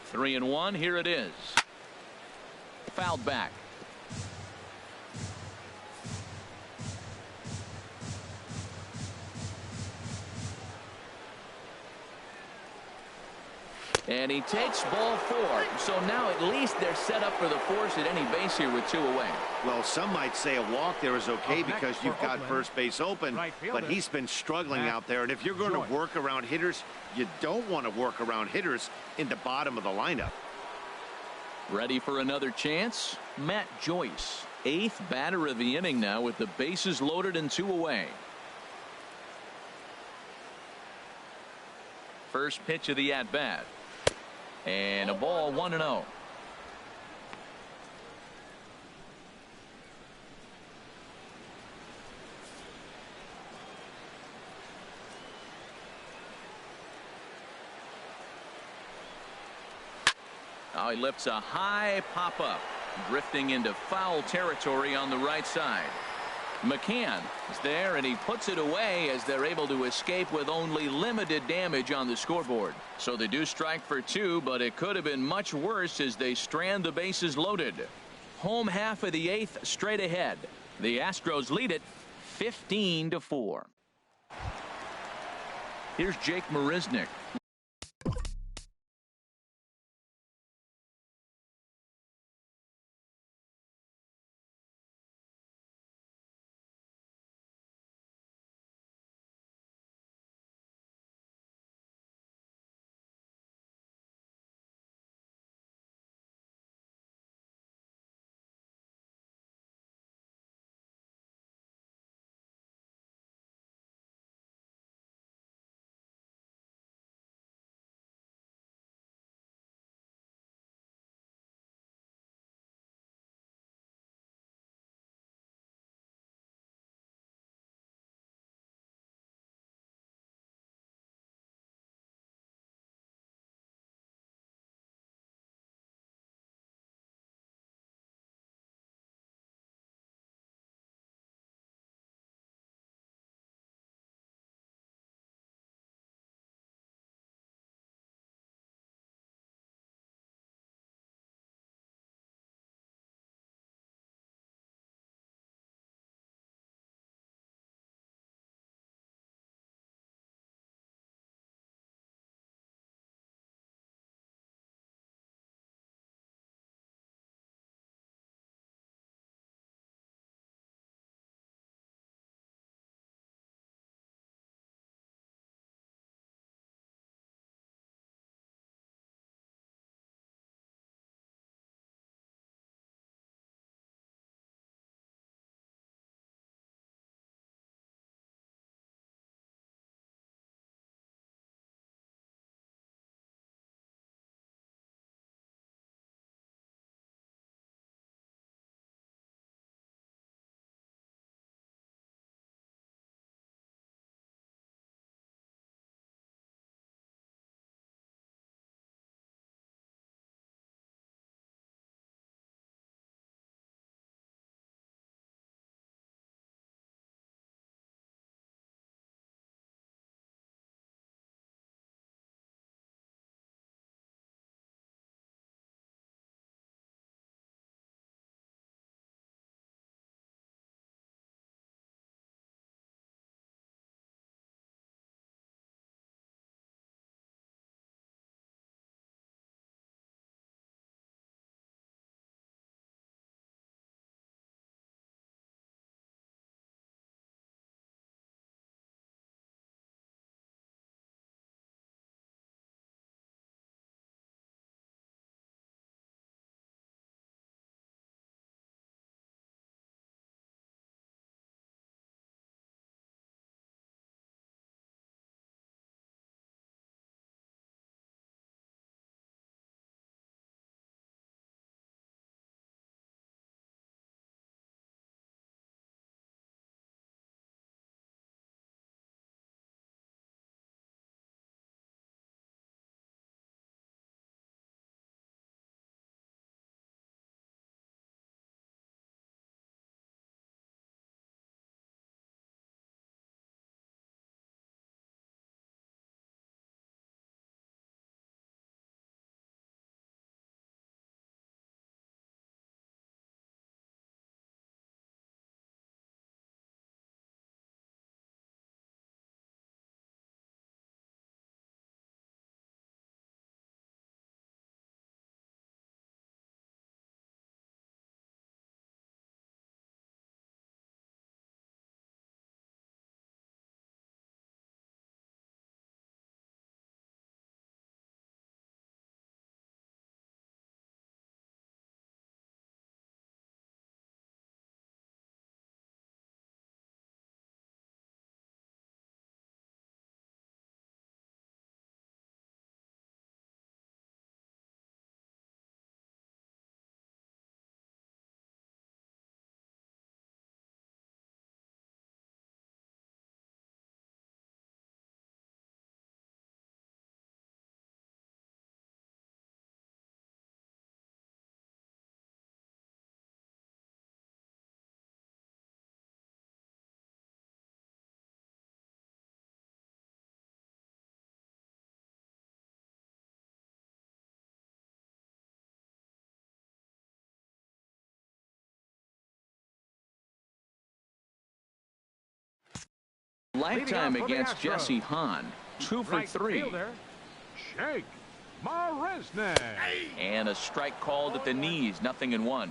[SPEAKER 1] Three and one. Here it is. Fouled back. And he takes ball 4. So now at least they're set up for the force at any base here with 2 away.
[SPEAKER 2] Well, some might say a walk there is okay because you've got first base open, but he's been struggling out there. And if you're going to work around hitters, you don't want to work around hitters in the bottom of the lineup.
[SPEAKER 1] Ready for another chance? Matt Joyce, 8th batter of the inning now with the bases loaded and 2 away. First pitch of the at-bat. And a ball, 1-0. Now he lifts a high pop-up, drifting into foul territory on the right side. McCann is there, and he puts it away as they're able to escape with only limited damage on the scoreboard. So they do strike for 2, but it could have been much worse as they strand the bases loaded. Home half of the 8th straight ahead. The Astros lead it 15-4. Here's Jake Marisnick. lifetime against Jesse Hahn. 2 for 3.
[SPEAKER 3] Fielder, Jake Marisnick.
[SPEAKER 1] And a strike called at the knees. 0-1.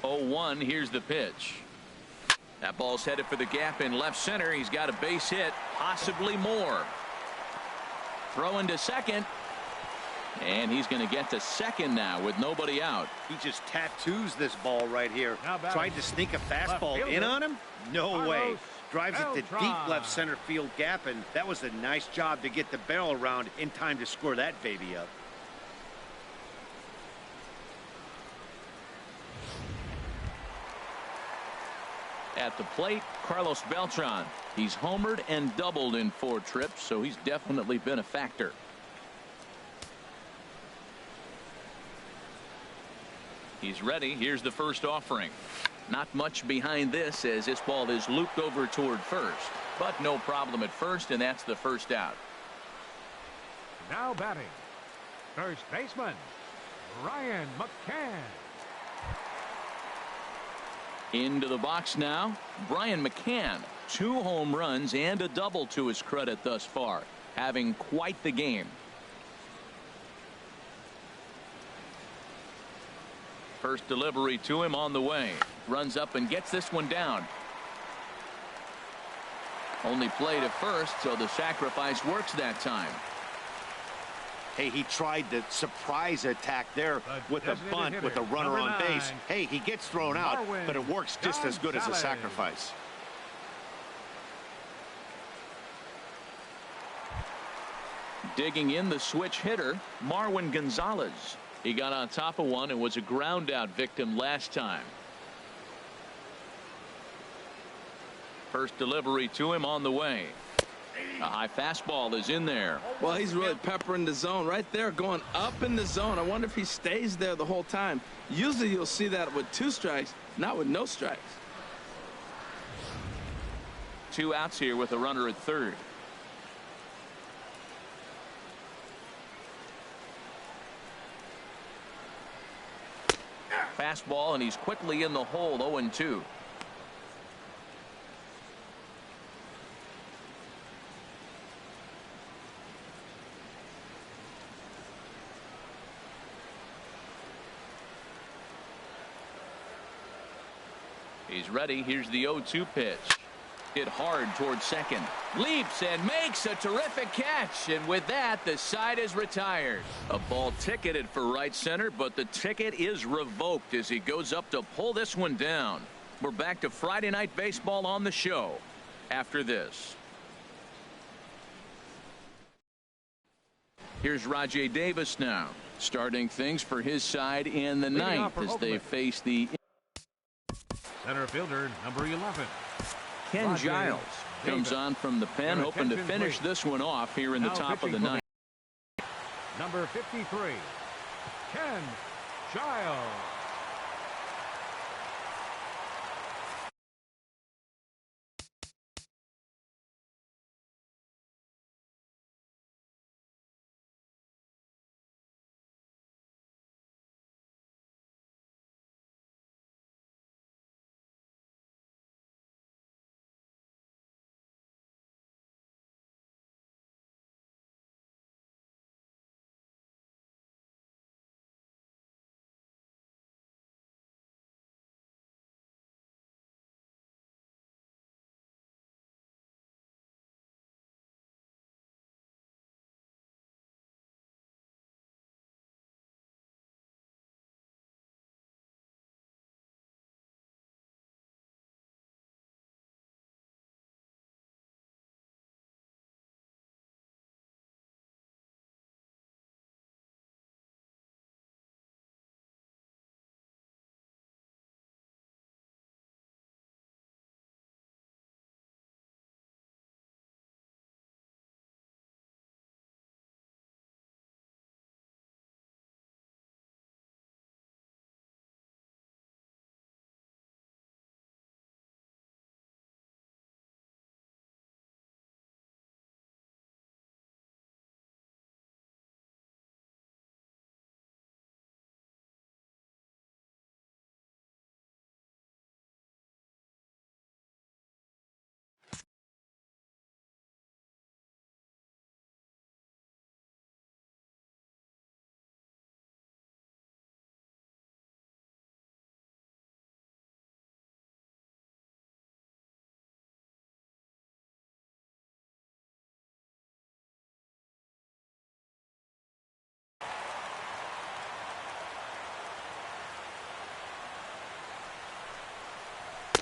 [SPEAKER 1] 0-1. Here's the pitch. That ball's headed for the gap in left center. He's got a base hit, possibly more. Throwing to second. And he's going to get to second now with nobody out.
[SPEAKER 2] He just tattoos this ball right here. Tried to sneak a fastball
[SPEAKER 3] fielder,
[SPEAKER 2] in on him? No way. Drives it to
[SPEAKER 3] Beltran.
[SPEAKER 2] deep left center field gap, and that was a nice job to get the barrel around in time to score that baby up.
[SPEAKER 1] At the plate, Carlos Beltran. He's homered and doubled in 4 trips, so he's definitely been a factor. He's ready. Here's the first offering. Not much behind this as this ball is looped over toward first, but no problem at first, and that's the first out.
[SPEAKER 3] Now batting, first baseman, Ryan McCann.
[SPEAKER 1] Into the box now, Brian McCann. 2 home runs and a double to his credit thus far. Having quite the game. First delivery to him on the way. Runs up and gets this one down. Only play to first, so the sacrifice works that time.
[SPEAKER 2] Hey, he tried the surprise attack there with a bunt with a runner on base. Hey, he gets thrown out, but it works just as good as a sacrifice.
[SPEAKER 1] Digging in the switch hitter, Marwin Gonzalez. He got on top of one and was a ground out victim last time. First delivery to him on the way. A high fastball is in there.
[SPEAKER 4] Well, he's really peppering the zone right there, going up in the zone. I wonder if he stays there the whole time. Usually you'll see that with 2 strikes, not with no strikes.
[SPEAKER 1] 2 outs here with a runner at third. Fastball, and he's quickly in the hole. 0-2. He's ready. Here's the 0-2 pitch. Hit hard towards second. Leaps and makes a terrific catch. And with that, the side is retired. A ball ticketed for right center, but the ticket is revoked as he goes up to pull this one down. We're back to Friday Night Baseball on the show after this. Here's Rajay Davis now, starting things for his side in the ninth as they face the
[SPEAKER 3] Center fielder, number 11.
[SPEAKER 1] Ken Giles comes on from the pen, hoping to finish this one off here in the top of the ninth.
[SPEAKER 3] Number 53, Ken Giles.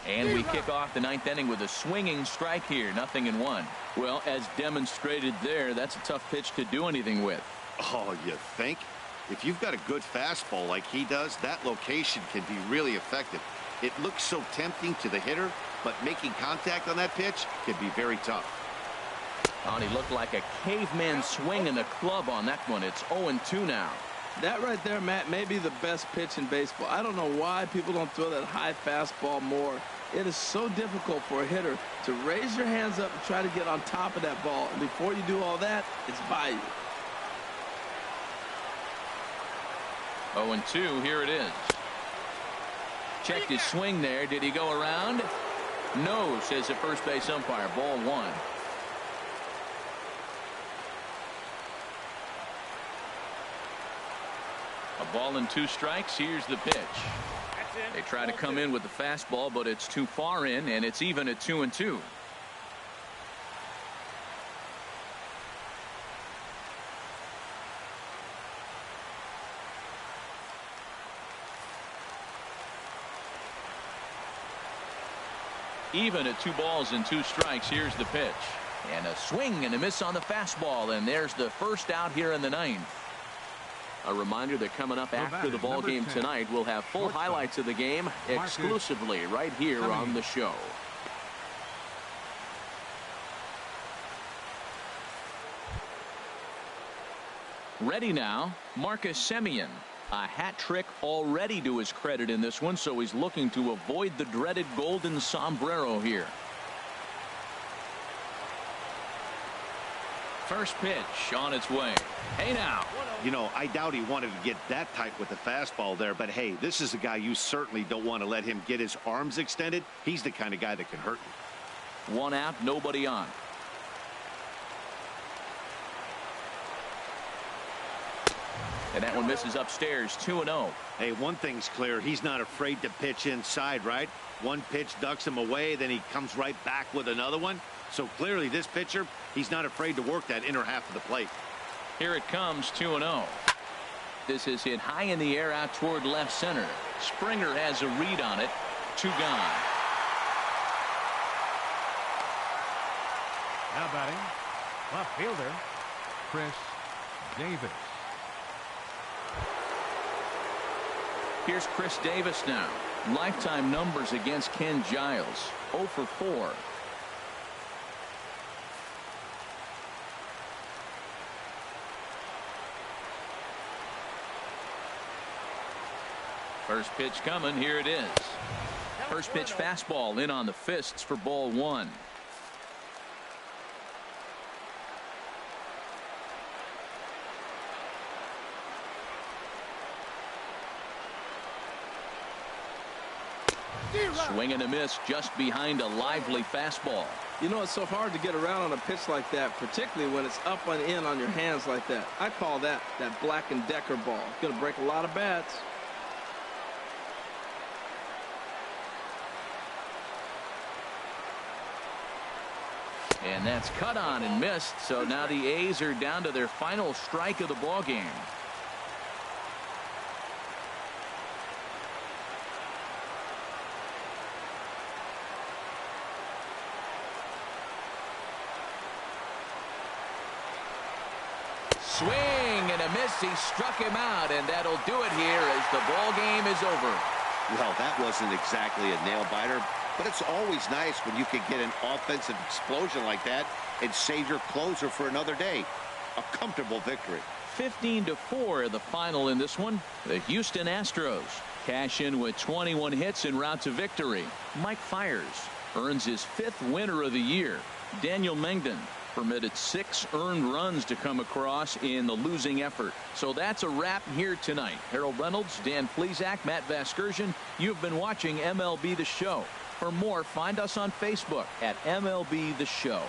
[SPEAKER 1] And we kick off the 9th inning with a swinging strike here. 0-1. Well, as demonstrated there, that's a tough pitch to do anything with.
[SPEAKER 2] Oh, you think? If you've got a good fastball like he does, that location can be really effective. It looks so tempting to the hitter, but making contact on that pitch can be very tough.
[SPEAKER 1] Oh, he looked like a caveman swinging the club on that one. It's 0-2 now.
[SPEAKER 4] That right there, Matt, may be the best pitch in baseball. I don't know why people don't throw that high fastball more. It is so difficult for a hitter to raise your hands up and try to get on top of that ball. And before you do all that, it's by you.
[SPEAKER 1] 0-2, here it is. Checked his swing there. Did he go around? No, says the first base umpire. Ball 1. A ball and 2 strikes. Here's the pitch. They try to come in with the fastball, but it's too far in, and it's even at 2-2. Even at 2 balls and 2 strikes. Here's the pitch. And a swing and a miss on the fastball, and there's the first out here in the 9th. A reminder that coming up after the ball game tonight, we'll have full highlights of the game exclusively right here on the show. Ready now, Marcus Semien. A hat trick already to his credit in this one, so he's looking to avoid the dreaded golden sombrero here. First pitch on its way. Hey now.
[SPEAKER 2] You know, I doubt he wanted to get that tight with the fastball there, but hey, this is a guy you certainly don't want to let him get his arms extended. He's the kind of guy that can hurt you.
[SPEAKER 1] 1 out, nobody on. And that one misses upstairs. 2-0.
[SPEAKER 2] Hey, one thing's clear. He's not afraid to pitch inside, right? One pitch ducks him away, then he comes right back with another one. So clearly this pitcher, he's not afraid to work that inner half of the plate.
[SPEAKER 1] Here it comes. 2-0. This is hit high in the air out toward left center. Springer has a read on it. 2 gone.
[SPEAKER 3] Now batting, left fielder, Chris Davis.
[SPEAKER 1] Here's Chris Davis now. Lifetime numbers against Ken Giles. 0 for 4. First pitch coming. Here it is. First pitch fastball in on the fists for ball 1. Swing and a miss just behind a lively fastball.
[SPEAKER 4] You know, it's so hard to get around on a pitch like that, particularly when it's up and in on your hands like that. I call that Black & Decker ball. It's going to break a lot of bats.
[SPEAKER 1] And that's cut on and missed. So now the A's are down to their final strike of the ball game. Swing and a miss. He struck him out, and that'll do it here as the ball game is over.
[SPEAKER 2] Well, that wasn't exactly a nail-biter, but it's always nice when you can get an offensive explosion like that and save your closer for another day. A comfortable victory.
[SPEAKER 1] 15-4 the final in this one. The Houston Astros cash in with 21 hits en route to victory. Mike Fiers earns his 5th winner of the year. Daniel Mengden permitted 6 earned runs to come across in the losing effort. So that's a wrap here tonight. Harold Reynolds, Dan Plesac, Matt Vasgersian. You've been watching MLB The Show. For more, find us on Facebook at MLB The Show.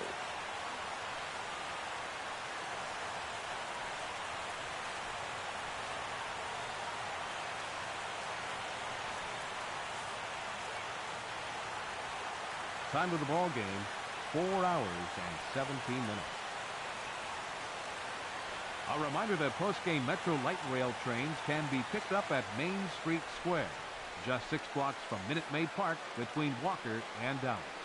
[SPEAKER 3] Time of the ball game, 4 hours and 17 minutes. A reminder that post-game Metro Light Rail trains can be picked up at Main Street Square. Just 6 blocks from Minute Maid Park between Walker and Dallas.